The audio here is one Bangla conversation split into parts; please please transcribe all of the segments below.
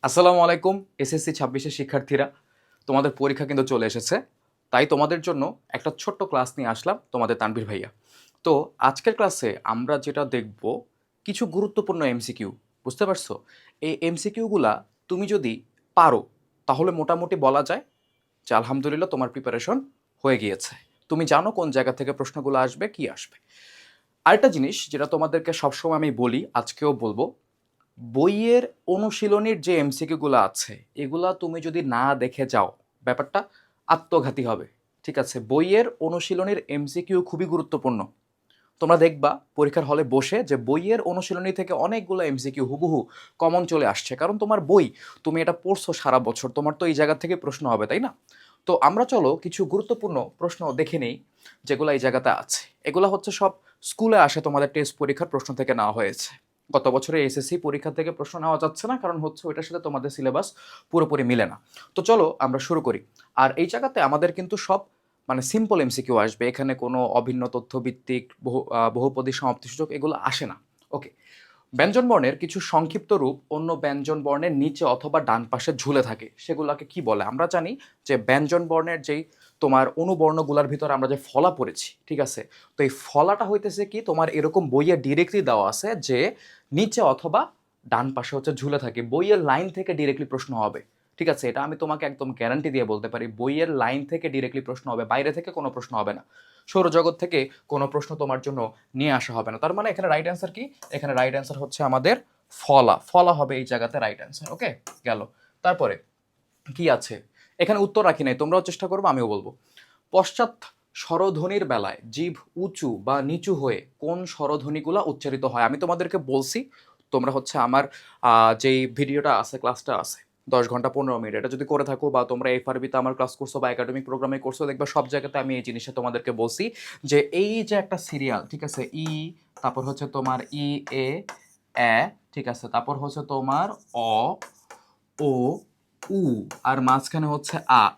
আসসালামু আলাইকুম এসএসসি 26-এর শিক্ষার্থীরা, তোমাদের পরীক্ষা কিন্তু চলে এসেছে। তাই তোমাদের জন্য একটা ছোট্ট ক্লাস নিয়ে আসলাম, তোমাদের তানভীর ভাইয়া। তো আজকের ক্লাসে আমরা যেটা দেখব, কিছু গুরুত্বপূর্ণ এমসিকিউ। বুঝতে পারছো? এই এমসিকিউগুলা তুমি যদি পারো তাহলে মোটামুটি বলা যায় যে আলহামদুলিল্লাহ তোমার প্রিপারেশন হয়ে গিয়েছে। তুমি জানো কোন জায়গা থেকে প্রশ্নগুলো আসবে, কি আসবে। আরেকটা জিনিস যেটা তোমাদেরকে সবসময় আমি বলি, আজকেও বলবো, বইয়ের অনুশীলনীর যে এমসিকিউগুলো আছে এগুলা তুমি যদি না দেখে যাও, ব্যাপারটা আত্মঘাতী হবে। ঠিক আছে, বইয়ের অনুশীলনীর এমসিকিউ খুবই গুরুত্বপূর্ণ। তোমরা দেখবা পরীক্ষার হলে বসে যে বইয়ের অনুশীলনী থেকে অনেকগুলো এমসিকিউ হুবহু কমন চলে আসছে, কারণ তোমার বই, তুমি এটা পড়ছো সারা বছর, তোমার তো এই জায়গা থেকে প্রশ্ন হবে, তাই না? তো আমরা চলো কিছু গুরুত্বপূর্ণ প্রশ্ন দেখে নেই যেগুলো এই জায়গাতে আছে। এগুলো হচ্ছে সব স্কুলে আসে, তোমাদের টেস্ট পরীক্ষার প্রশ্ন থেকে নেওয়া হয়েছে। গত বছরে এসএসসি পরীক্ষা থেকে প্রশ্ন নেওয়া যাচ্ছে না, কারণ হচ্ছে ওইটার সাথে তোমাদের সিলেবাস পুরোপুরি মিলে না। তো চলো আমরা শুরু করি। আর এই জায়গাতে আমাদের কিন্তু সব মানে সিম্পল এমসিকিউ আসবে, এখানে কোনো অভিন্ন তথ্যভিত্তিক বহুপদী সমাপ্তিসূচক এগুলো আসে না। ওকে। ব্যঞ্জনবর্ণের কিছু সংক্ষিপ্ত রূপ অন্য ব্যঞ্জনবর্ণের নিচে অথবা ডান পাশে ঝুলে থাকে, সেগুলোকে কি বলে? আমরা জানি যে ব্যঞ্জনবর্ণের যেই তোমার অনুবর্ণগুলোর ভিতরে আমরা যে ফলা পড়েছি, ঠিক আছে? তো এই ফলাটা হইতেছে কি, তোমার এরকম বইয়ে ডিরেক্টলি দেওয়া আছে যে নিচে অথবা ডান পাশে হচ্ছে ঝুলে থাকে, বইয়ের লাইন থেকে ডিরেক্টলি প্রশ্ন হবে। ঠিক আছে, এটা আমি তোমাকে একদম গ্যারান্টি দিয়ে বলতে পারি, বইয়ের লাইন থেকে ডিরেক্টলি প্রশ্ন হবে, বাইরে থেকে কোনো প্রশ্ন হবে না। সৌরজগৎ থেকে কোনো প্রশ্ন তোমার জন্য নিয়ে আসা হবে না। তার মানে এখানে রাইট অ্যান্সার কি? এখানে রাইট অ্যান্সার হচ্ছে আমাদের ফলা। ফলা হবে এই জায়গাতে রাইট অ্যান্সার। ওকে, গেল। তারপরে কি আছে, এখানে উত্তর রাখি নাই, তোমরাও চেষ্টা করবো, আমিও বলবো। পশ্চাৎ স্বরধ্বনির বেলায় জিভ উঁচু বা নিচু হয়ে কোন স্বরধ্বনিগুলা উচ্চারিত হয়? আমি তোমাদেরকে বলছি, তোমরা হচ্ছে আমার যেই ভিডিওটা আছে, ক্লাসটা আছে 10 ঘন্টা 15 মিনিট, এটা যদি করে থাকো বা তোমরা এফআরবিতে আমার ক্লাস করছো বা একাডেমিক প্রোগ্রামে করছো, দেখবে সব জায়গাতে আমি এই জিনিসটা তোমাদেরকে বলছি যে এই যে একটা সিরিয়াল, ঠিক আছে, তারপর হচ্ছে তোমার এ এ, ঠিক আছে, তারপর হচ্ছে তোমার অ ও উ, আর মাঝখানে হচ্ছে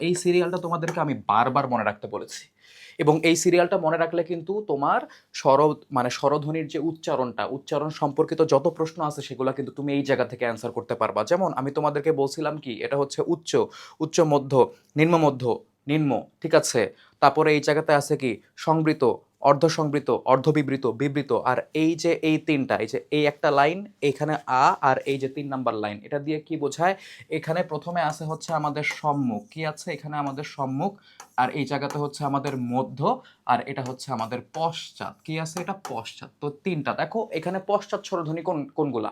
এই সিরিয়ালটা তোমাদেরকে আমি বারবার মনে রাখতে বলেছি। এবং এই সিরিয়ালটা মনে রাখলে কিন্তু তোমার স্বর মানে স্বরধ্বনির যে উচ্চারণ সম্পর্কিত যত প্রশ্ন আছে সেগুলো কিন্তু তুমি এই জায়গা থেকে অ্যান্সার করতে পারবা। যেমন আমি তোমাদেরকে বলছিলাম কি, এটা হচ্ছে উচ্চ, উচ্চ মধ্য, নিম্ন মধ্য, নিম্ন, ঠিক আছে। তারপরে এই জায়গাতে আছে কি সংবৃত, অর্ধ সংবৃত, অর্ধবিবৃত, বিবৃত। আর এই যে এই তিনটা, এই যে এই একটা লাইন, এখানে আর এই যে 3 নাম্বার লাইন, এটা দিয়ে কি বোঝায়? এখানে প্রথমে আছে হচ্ছে আমাদের সম্মুখ, কি আছে এখানে আমাদের সম্মুখ, আর এই জায়গাতে হচ্ছে আমাদের মধ্য, আর এটা হচ্ছে আমাদের পশ্চাৎ, কি আছে এটা পশ্চাৎ। তো তিনটা দেখো, এখানে পশ্চাৎ স্বরধ্বনি কোনগুলা,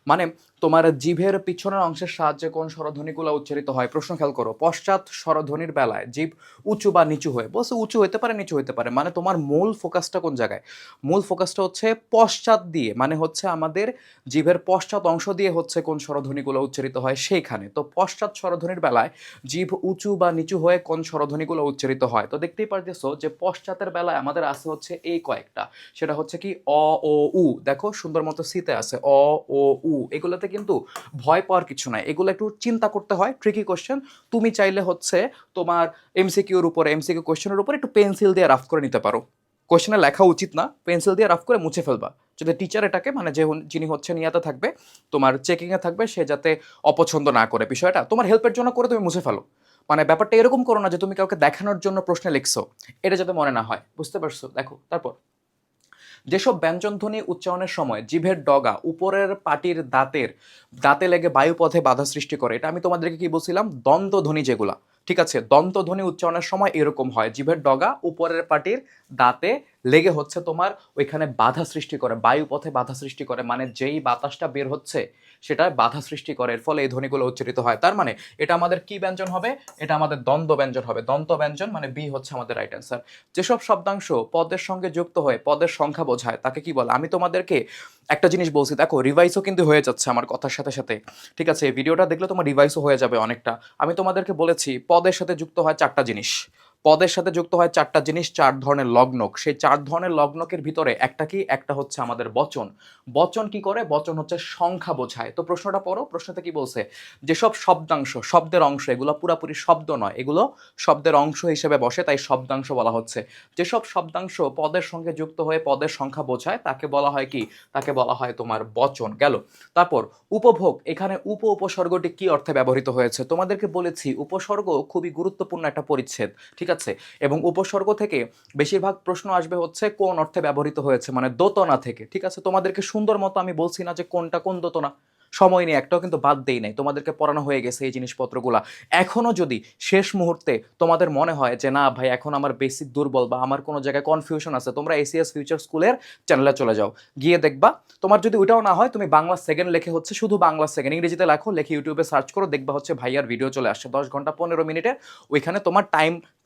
মানে তোমার জিভের পিছনের অংশের সাহায্যে কোন স্বরধ্বনিগুলো উচ্চারিত হয়? প্রশ্ন খেয়াল করো, পশ্চাৎ স্বরধ্বনির বেলায় জিভ উঁচু বা নিচু হয়ে, বলছে উঁচু হতে পারে নিচু হতে পারে, মানে তোমার মূল ফোকাসটা কোন জায়গায়? মূল ফোকাসটা হচ্ছে পশ্চাৎ দিয়ে, মানে হচ্ছে আমাদের জিভের পশ্চাৎ অংশ দিয়ে হচ্ছে কোন স্বরধ্বনিগুলো উচ্চারিত হয় সেইখানে। তো পশ্চাৎ স্বরধ্বনির বেলায় জিভ উঁচু বা নিচু হয়ে কোন স্বরধ্বনিগুলো উচ্চারিত হয়? তো দেখতেই পারতেছো যে পশ্চাতের বেলায় আমাদের আছে হচ্ছে এই কয়েকটা, সেটা হচ্ছে কি অ ও উ, দেখো সুন্দর মতো সিতে আছে অ ও উ, এগুলোতে কিন্তু ভয় পাওয়ার কিছু নাই, এগুলো একটু চিন্তা করতে হয়, ট্রিকি কোশ্চেন। তুমি চাইলে হচ্ছে তোমার এমসিকিউর উপরে, এমসিকিউ কোশ্চেনের উপরে একটু পেন্সিল দিয়ে রাফ করে নিতে পারো। কোশ্চেনে লেখা উচিত না, পেন্সিল দিয়ে রাফ করে মুছে ফেলবা, যদি টিচার এটাকে মানে যে যিনি হচ্ছে নিয়াতে থাকবে, তোমার চেকিংয়ে থাকবে, সে যাতে অপছন্দ না করে বিষয়টা, তোমার হেল্পের জন্য করে তুমি মুছে ফেলো। মানে ব্যাপারটা এরকম করো না যে তুমি কাউকে দেখানোর জন্য প্রশ্নে লিখছো, এটা যাতে মনে না হয়। বুঝতে পারছো? দেখো তারপর, যেসব ব্যঞ্জনধ্বনি উচ্চারণের সময় জিভের ডগা উপরের পাটির দাঁতে লেগে বায়ুপথে বাধা সৃষ্টি করে, এটা আমি তোমাদেরকে কি বলছিলাম? দ্বন্দ্বধ্বনি যেগুলা, ঠিক আছে, দ্বন্দ্বধ্বনি উচ্চারণের সময় এরকম হয়, জিভের ডগা উপরের পাটির দাঁতে লেগে হচ্ছে তোমার ওইখানে বাধা সৃষ্টি করে, বায়ুপথে বাধা সৃষ্টি করে, মানে যেই বাতাসটা বের হচ্ছে সেটা বাধা সৃষ্টি করে, এর ফলে এই ধ্বনিগুলো উচ্চারিত হয়। তার মানে এটা আমাদের কি ব্যঞ্জন হবে? এটা আমাদের দ্বন্দ্ব ব্যঞ্জন হবে। দ্বন্দ্ব ব্যঞ্জন মানে বি হচ্ছে আমাদের রাইট অ্যান্সার। যেসব শব্দাংশ পদের সঙ্গে যুক্ত হয়ে পদের সংখ্যা বোঝায় তাকে কি বলে? আমি তোমাদেরকে একটা জিনিস বলছি, দেখো রিভাইসও কিন্তু হয়ে যাচ্ছে আমার কথার সাথে সাথে, ঠিক আছে, এই ভিডিওটা দেখলে তোমার রিভাইসও হয়ে যাবে অনেকটা। আমি তোমাদেরকে বলেছি পদের সাথে যুক্ত হয় 4টা জিনিস, পদের সাথে যুক্ত হয় 4টা জিনিস, 4 ধরনের লগ্নক। সেই 4 ধরনের লগ্নকের ভিতরে একটা কি, একটা হচ্ছে আমাদের বচন। বচন কি করে? বচন হচ্ছে সংখ্যা বোঝায়। তো প্রশ্নটা পড়ো, প্রশ্নতে কি বলছে? যেসব শব্দাংশ, শব্দের অংশ, এগুলো পুরাপুরি শব্দ নয়, এগুলো শব্দের অংশ হিসেবে বসে, তাই শব্দাংশ বলা হচ্ছে। যেসব শব্দাংশ পদের সঙ্গে যুক্ত হয়ে পদের সংখ্যা বোঝায় তাকে বলা হয় কি? তাকে বলা হয় তোমার বচন। গেল। তারপর উপভোগ, এখানে উপসর্গটি কি অর্থে ব্যবহৃত হয়েছে? তোমাদেরকে বলেছি উপসর্গ খুবই গুরুত্বপূর্ণ একটা পরিচ্ছেদ, ঠিক আছে? এবং উপসর্গ থেকে বেশিরভাগ প্রশ্ন আসবে হচ্ছে কোন অর্থে ব্যবহৃত হয়েছে, মানে দোতনা থেকে, ঠিক আছে? তোমাদেরকে সুন্দর মতো আমি বলছি না যে কোনটা কোন দোতনা, সময় নেই, একটাও কিন্তু বাদ দেই নাই, তোমাদেরকে পড়ানো হয়ে গেছে এই জিনিসপত্রগুলা। এখনো যদি শেষ মুহূর্তে তোমাদের মনে হয় যে না ভাই এখন আমার বেসিক দুর্বল বা আমার কোনো জায়গায় কনফিউশন আছে, তোমরা এসিএস ফিউচার স্কুলের চ্যানেলে চলে যাও, গিয়ে দেখবা। তোমার যদি ওইটাও না হয়, তুমি বাংলা সেকেন্ড লেখে হচ্ছে, শুধু বাংলা সেকেন্ড ইংরেজিতে লেখো, লেখে ইউটিউবে সার্চ করো, দেখবা হচ্ছে ভাইয়ার ভিডিও চলে আসছে 10 ঘন্টা 15 মিনিটের। ওইখানে তোমার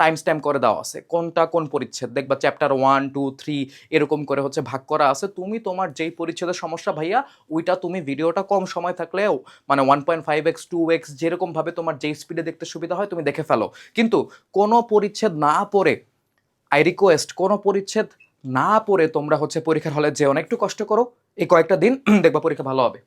টাইম স্ট্যাম্প করে দেওয়া আছে, কোনটা কোন পরিচ্ছেদ, দেখবা চ্যাপ্টার 1 2 3 এরকম করে হচ্ছে ভাগ করা আছে। তুমি তোমার যেই পরিচ্ছেদের সমস্যা ভাইয়া, ওইটা তুমি ভিডিওটা কম সময় থাকলেও মানে 1.5x 2x যেরকম ভাবে তোমার যেই স্পিডে দেখতে সুবিধা হয় তুমি দেখে ফেলো। কিন্তু কোনো পরিচ্ছেদ না পড়ে, আই রিকোয়েস্ট, কোনো পরিচ্ছেদ না পড়ে তোমরা হচ্ছে পরীক্ষার হলে যেও না, একটু কষ্ট করো, এই কয়েকটা দিন দেখবা পরীক্ষা ভালো হবে।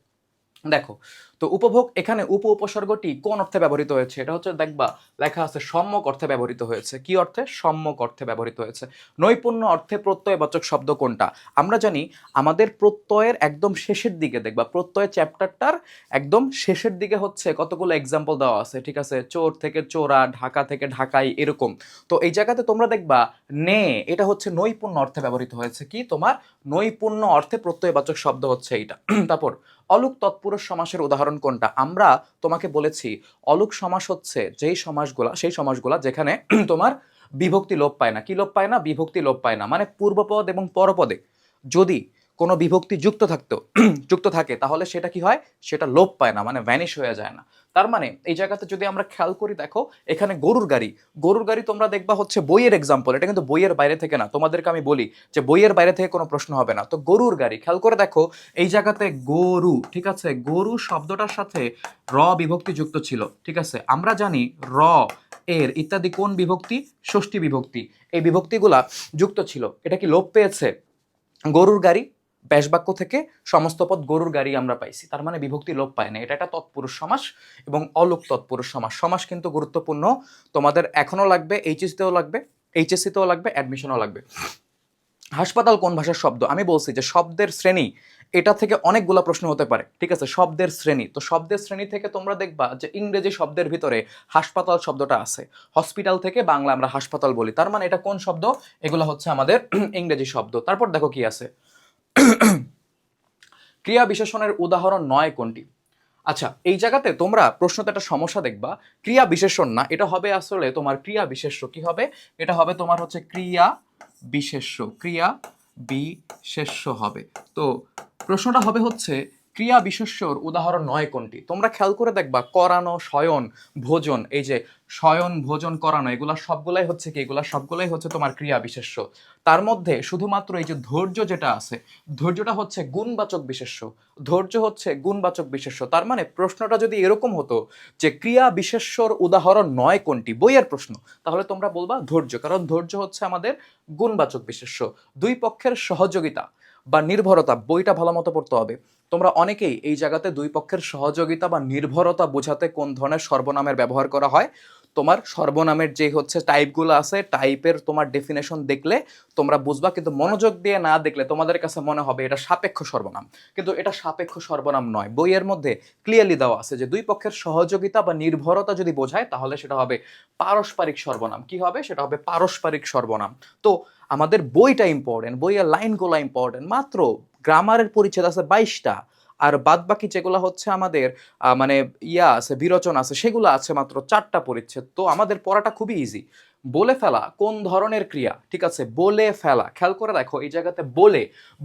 দেখো, তো উপভোগ, এখানে উপসর্গটি কোন অর্থে ব্যবহৃত হয়েছে? এটা হচ্ছে দেখবা লেখা আছে সম্যক অর্থে ব্যবহৃত হয়েছে। কি অর্থে? সম্যক অর্থে ব্যবহৃত হয়েছে। নৈপুণ্য অর্থে প্রত্যয়বাচক শব্দ কোনটা? আমরা জানি আমাদের প্রত্যয়ের একদম শেষের দিকে, দেখবা প্রত্যয় চ্যাপ্টারটার একদম শেষের দিকে হচ্ছে কতগুলো এক্সাম্পল দেওয়া আছে, ঠিক আছে? চোর থেকে চোরা, ঢাকা থেকে ঢাকাই, এরকম। তো এই জায়গাতে তোমরা দেখবা নে, এটা হচ্ছে নৈপুণ্য অর্থে ব্যবহৃত হয়েছে। কি তোমার? নৈপুণ্য অর্থে প্রত্যয়বাচক শব্দ হচ্ছে এইটা। তারপর অলুক তৎপুরুষ সমাসের উদাহরণ কোনটা? আমরা তোমাকে বলেছি অলুক সমাস হচ্ছে সেই সমাসগুলা যেখানে তোমার বিভক্তি লোপ পায় না। কি লোপ পায় না? বিভক্তি লোপ পায় না, মানে পূর্বপদ এবং পরপদে যদি কোনো বিভক্তি যুক্ত থাকে তাহলে সেটা কি হয়? সেটা লোপ পায় না, মানে ভ্যানিশ হয়ে যায় না। তার মানে এই জায়গাতে যদি আমরা খেয়াল করি, দেখো এখানে গরুর গাড়ি তোমরা দেখবা হচ্ছে বইয়ের এক্সাম্পল, এটা কিন্তু বইয়ের বাইরে থেকে না, তোমাদেরকে আমি বলি যে বইয়ের বাইরে থেকে কোনো প্রশ্ন হবে না। তো গরুর গাড়ি, খেয়াল করে দেখো এই জায়গাতে গরু, ঠিক আছে? গরু শব্দটার সাথে র বিভক্তি যুক্ত ছিল, ঠিক আছে? আমরা জানি র এর ইত্যাদি কোন বিভক্তি? ষষ্ঠী বিভক্তি। এই বিভক্তিগুলা যুক্ত ছিল, এটা কি লোপ পেয়েছে? গরুর গাড়ি ব্যাসবাক্য থেকে সমস্ত পদ গরুর গাড়ি আমরা পাইছি, তার মানে বিভক্তি লোপ পায় না। এটা একটা তৎপুরুষ সমাস এবং অলোক তৎপুরুষ সমাস। সমাস কিন্তু গুরুত্বপূর্ণ, তোমাদের এখনো লাগবে, এইচএসসিতেও লাগবে, অ্যাডমিশনও লাগবে। হাসপাতাল কোন ভাষার শব্দ? আমি বলছি যে শব্দের শ্রেণী, এটা থেকে অনেকগুলো প্রশ্ন হতে পারে, ঠিক আছে? শব্দের শ্রেণী, তো শব্দের শ্রেণী থেকে তোমরা দেখবা যে ইংরেজি শব্দের ভিতরে হাসপাতাল শব্দটা আছে। হসপিটাল থেকে বাংলা আমরা হাসপাতাল বলি, তার মানে এটা কোন শব্দ? এগুলো হচ্ছে আমাদের ইংরেজি শব্দ। তারপর দেখো কি আছে, ক্রিয়া বিশেষণের উদাহরণ নয় কোনটি? আচ্ছা, এই জায়গাতে তোমরা প্রশ্নতে একটা সমস্যা দেখবা, ক্রিয়া বিশেষণ না, এটা হবে আসলে তোমার ক্রিয়া বিশেষ্য। কি হবে? এটা হবে তোমার হচ্ছে ক্রিয়া বিশেষ্য হবে। তো প্রশ্নটা হবে হচ্ছে ক্রিয়া বিশেষ্যর উদাহরণ নয় কোনটি? তোমরা খেয়াল করে দেখবা করানো, শয়ন, ভোজন, এই যে শয়ন ভোজন করানো, এগুলা সবগুলাই হচ্ছে কি? এগুলা সবগুলাই হচ্ছে তোমার ক্রিয়া বিশেষ্য। তার মধ্যে শুধুমাত্র এই যে ধৈর্য যেটা আছে, ধৈর্যটা হচ্ছে গুণবাচক বিশেষ্য। তার মানে প্রশ্নটা যদি এরকম হতো যে ক্রিয়া বিশেষ্যর উদাহরণ নয় কোনটি, বইয়ের প্রশ্ন, তাহলে তোমরা বলবা ধৈর্য, কারণ ধৈর্য হচ্ছে আমাদের গুণবাচক বিশেষ্য। দুই পক্ষের সহযোগিতা বা নির্ভরতা, বইটা ভালো মতো পড়তে হবে। তোমরা অনেকেই এই জায়গাতে দুই পক্ষের সহযোগিতা বা নির্ভরতা বোঝাতে কোন ধরনের সর্বনামের ব্যবহার করা হয়? তোমার সর্বনামের যে হচ্ছে টাইপগুলো আছে, টাইপের তোমার ডেফিনেশন দেখলে তোমরা বুঝবা, কিন্তু মনোযোগ দিয়ে না দেখলে তোমাদের কাছে মনে হবে এটা সাপেক্ষ সর্বনাম, কিন্তু এটা সাপেক্ষ সর্বনাম নয়। বইয়ের মধ্যে ক্লিয়ারলি দেওয়া আছে যে দুই পক্ষের সহযোগিতা বা নির্ভরতা যদি বোঝায় তাহলে সেটা হবে পারস্পরিক সর্বনাম। কি হবে? সেটা হবে পারস্পরিক সর্বনাম। তো আমাদের বইটা ইম্পর্টেন্ট, বইয়ের লাইনগুলো ইম্পর্টেন্ট, মাত্র গ্রামারের পরিচ্ছেদ আছে 22টা, আর বাদ বাকি যেগুলো হচ্ছে আমাদের মানে আছে, বিরোচন আছে, সেগুলো আছে মাত্র 4টা পরিচ্ছেদ। তো আমাদের পড়াটা খুবই ইজি। বলে ফেলা কোন ধরনের ক্রিয়া? ঠিক আছে, বলে ফেলা, খেয়াল করে দেখো এই জায়গাতে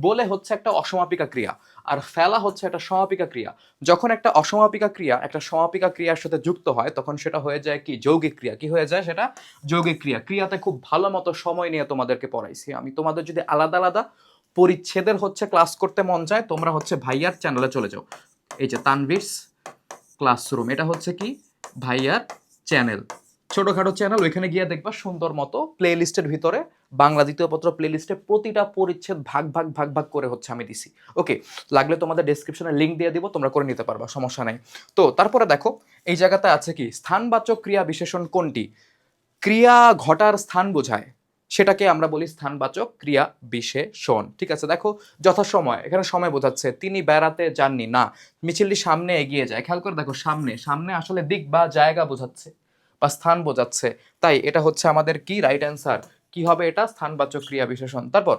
বলে হচ্ছে একটা অসমাপিকা ক্রিয়া, আর ফেলা হচ্ছে একটা সমাপিকা ক্রিয়া। যখন একটা অসমাপিকা ক্রিয়া একটা সমাপিকা ক্রিয়ার সাথে যুক্ত হয় তখন সেটা হয়ে যায় কি? যৌগিক ক্রিয়া। কি হয়ে যায়? সেটা যৌগিক ক্রিয়া। ক্রিয়াতে খুব ভালো মতো সময় নিয়ে তোমাদেরকে পড়াইছি আমি। তোমাদের যদি আলাদা আলাদা পরিচ্ছেদের হচ্ছে ক্লাস করতে মন চায়, তোমরা হচ্ছে ভাইয়ার চ্যানেলে চলে যাও, এই যে তানভীরস ক্লাসরুম, এটা হচ্ছে কি? ভাইয়ার চ্যানেল, ছোটখাটো চ্যানেল, ওইখানে গিয়ে দেখবা সুন্দর মতো প্লে লিস্টের ভিতরে বাংলা দ্বিতীয় পত্র প্লে লিস্টে প্রতিটা পরিচ্ছেদ ভাগ ভাগ ভাগ ভাগ করে হচ্ছে আমি দিছি। ওকে, লাগলে তোমাদের ডেসক্রিপশনে লিঙ্ক দিয়ে দিব, তোমরা করে নিতে পারবা, সমস্যা নাই। তো তারপরে দেখো এই জায়গাতে আছে কি, স্থানবাচক ক্রিয়া বিশেষণ কোনটি? ক্রিয়া ঘটার স্থান বোঝায়, সেটাকে আমরা বলি স্থানবাচক ক্রিয়া বিশেষণ। ঠিক আছে, দেখো যথাসময়, এখানে সময় বোঝাচ্ছে, তিনি বেড়াতে যাননি, না মিছিলটি সামনে এগিয়ে যায়, খেয়াল করে দেখো সামনে, সামনে আসলে দিক বা জায়গা বোঝাচ্ছে বা স্থান বোঝাচ্ছে, তাই এটা হচ্ছে আমাদের কি রাইট অ্যান্সার, কি হবে এটা, স্থানবাচক ক্রিয়া বিশেষণ। তারপর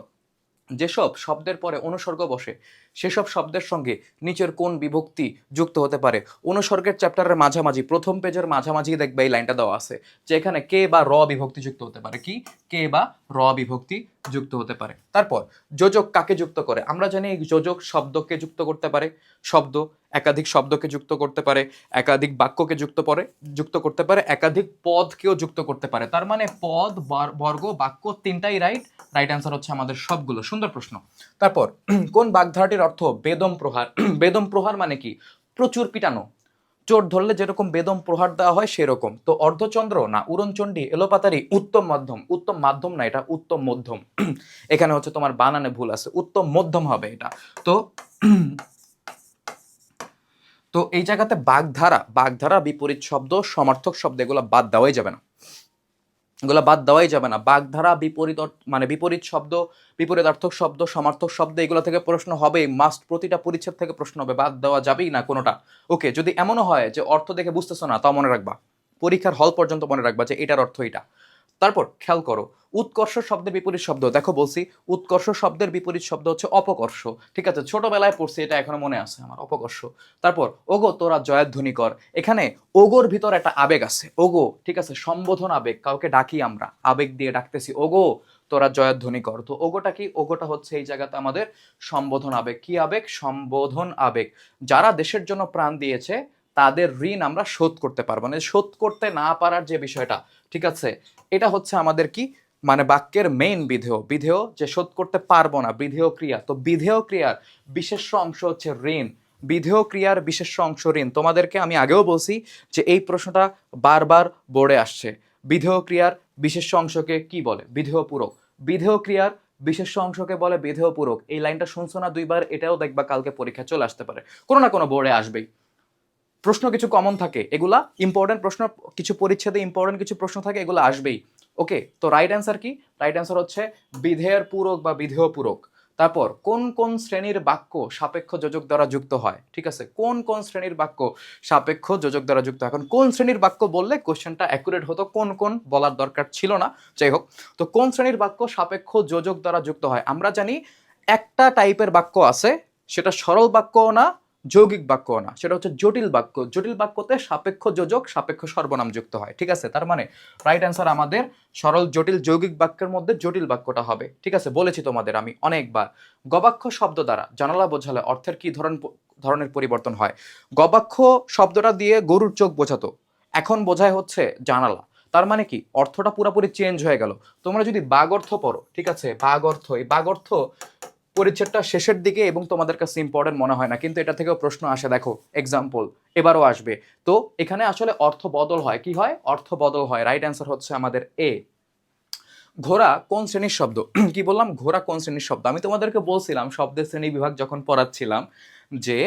যেসব শব্দের পরে অনুসর্গ বসে সেসব শব্দের সঙ্গে নিচের কোন বিভক্তি যুক্ত হতে পারে? অনুসর্গের চ্যাপ্টারের মাঝামাঝি প্রথম পেজের মাঝামাঝি দেখবে এই লাইনটা দেওয়া আছে যে এখানে কে বা র বিভক্তি যুক্ত হতে পারে, কি কে বা র বিভক্তি যুক্ত হতে পারে। তারপর যোজক কাকে যুক্ত করে? আমরা জানি যোজক শব্দকে যুক্ত করতে পারে, শব্দ একাধিক শব্দকে যুক্ত করতে পারে, একাধিক বাক্যকে যুক্ত করতে পারে, একাধিক পদকেও যুক্ত করতে পারে। তার মানে পদ, বর্গ, বাক্য তিনটাই রাইট, রাইট অ্যান্সার হচ্ছে আমাদের সবগুলো। সুন্দর প্রশ্ন। তারপর কোন বাগধারাটির অর্থ বেদম প্রহার? বেদম প্রহার মানে কি? প্রচুর পিটানো, চোট ধরলে যেরকম বেদম প্রহার দেওয়া হয় সেরকম। তো অর্ধচন্দ্র না উড়নচণ্ডী, এলোপাতারি, উত্তম মাধ্যম, উত্তম মাধ্যম না, এটা উত্তম মধ্যম। এখানে হচ্ছে তোমার বানানে ভুল আছে, উত্তম মধ্যম হবে এটা। তো তো এই জায়গাতে বাগধারা, বাগধারা বিপরীত শব্দ, সমার্থক শব্দ, এগুলো বাদ দেওয়াই যাবে না, এগুলো বাদ দেওয়াই যাবে না। বাগধারা বিপরীত মানে বিপরীত শব্দ, বিপরীতার্থক শব্দ, সমার্থক শব্দ, এগুলো থেকে প্রশ্ন হবেই, মাস্ট, প্রতিটা পরিচ্ছেদ থেকে প্রশ্ন হবে, বাদ দেওয়া যাবেই না কোনোটা। ওকে, যদি এমনও হয় যে অর্থ দেখে বুঝতেছো না, তাও মনে রাখবা, পরীক্ষার হল পর্যন্ত মনে রাখবা যে এটার অর্থ এটা। তারপর খেয়াল করো, উৎকর্ষ শব্দের বিপরীত শব্দ, দেখো বলছি উৎকর্ষ শব্দের বিপরীত শব্দ হচ্ছে অপকর্ষ। ঠিক আছে, ছোটবেলায় পড়ছি, এটা এখনো মনে আছে আমার, অপকর্ষ। তারপর ওগো তোরা জয়ধ্বনি কর, এখানে ওগোর ভিতর একটা আবেগ আছে, ওগো, ঠিক আছে, সম্বোধন আবেগ, কাউকে ডাকি আমরা, আবেগ দিয়ে ডাকতেছি, ওগো তোরা জয়ধ্বনি কর। তো ওগোটা কি? ওগোটা হচ্ছে এই জায়গাতে আমাদের সম্বোধন আবেগ। কি আবেগ? সম্বোধন আবেগ। যারা দেশের জন্য প্রাণ দিয়েছে তাদের ঋণ আমরা শোধ করতে পারবো না, শোধ করতে না পারার যে বিষয়টা, ঠিক আছে, এটা হচ্ছে আমাদের কি, মানে বাক্যের মেইন বিধেয়, বিধেয় যে শোধ করতে পারবো না, বিধেয় ক্রিয়া। তো বিধেয় ক্রিয়ার বিশেষ অংশ হচ্ছে ঋণ, বিধেয় ক্রিয়ার বিশেষ অংশ ঋণ। তোমাদেরকে আমি আগেও বলছি যে এই প্রশ্নটা বারবার বোর্ডে আসছে। বিধেয় ক্রিয়ার বিশেষ অংশকে কি বলে? বিধেয় পূরক। বিধেয় ক্রিয়ার বিশেষ অংশকে বলে বিধেয় পূরক। এই লাইনটা শুনছো না দুইবার, এটাও দেখবা কালকে পরীক্ষা চলে আসতে পারে, কোনো না কোনো বোর্ডে আসবেই। প্রশ্ন কিছু কমন থাকে, এগুলা ইম্পর্টেন্ট প্রশ্ন, কিছু পরিচ্ছেদে ইম্পর্টেন্ট কিছু প্রশ্ন থাকে, এগুলো আসবেই। ওকে, তো রাইট অ্যান্সার কি? রাইট অ্যান্সার হচ্ছে বিধেয়ের পূরক বা বিধেয় পূরক। তারপর কোন কোন শ্রেণীর বাক্য সাপেক্ষ যোজক দ্বারা যুক্ত হয়? ঠিক আছে, কোন কোন শ্রেণীর বাক্য সাপেক্ষ যোজক দ্বারা যুক্ত হয়? এখন কোন শ্রেণীর বাক্য বললে কোশ্চেনটা অ্যাকুরেট হতো, কোন কোন বলার দরকার ছিল না, যাই হোক। তো কোন শ্রেণীর বাক্য সাপেক্ষ যোজক দ্বারা যুক্ত হয়? আমরা জানি একটা টাইপের বাক্য আছে, সেটা সরল বাক্য না, যৌগিক বাক্য না, সেটা হচ্ছে জটিল বাক্য। জটিল বাক্যতে সাপেক্ষ যোজক, সাপেক্ষ সর্বনাম যুক্ত হয়। ঠিক আছে, তার মানে রাইট অ্যান্সার আমাদের সরল, জটিল, যৌগিক বাক্যের মধ্যে জটিল বাক্যটা হবে। ঠিক আছে, বলেছি তোমাদের আমি অনেকবার। গবাক্ষ শব্দ দ্বারা জানালা বোঝালে অর্থের কি ধরনের পরিবর্তন হয়? গবাক্ষ শব্দটা দিয়ে গরুর চোখ বোঝাতো, এখন বোঝায় হচ্ছে জানালা। তার মানে কি, অর্থটা পুরোপুরি চেঞ্জ হয়ে গেল। তোমরা যদি বাগ অর্থ পড়ো, ঠিক আছে, বাগ অর্থ, এই বাগ অর্থ পরিচ্ছেদটা শেষের দিকে এবং তোমাদের কাছে ইম্পর্টেন্ট মনে হয় না, কিন্তু এটা থেকেও প্রশ্ন আসে, দেখো এক্সাম্পল এবারও আসবে। তো এখানে আসলে অর্থ বদল হয়, কি হয়? অর্থ বদল হয়। রাইট অ্যান্সার হচ্ছে আমাদের এ। ঘোড়া কোন শ্রেণীর শব্দ? কি বললাম? ঘোড়া কোন শ্রেণীর শব্দ? আমি তোমাদেরকে বলছিলাম শব্দের শ্রেণী বিভাগ যখন পড়াচ্ছিলাম যে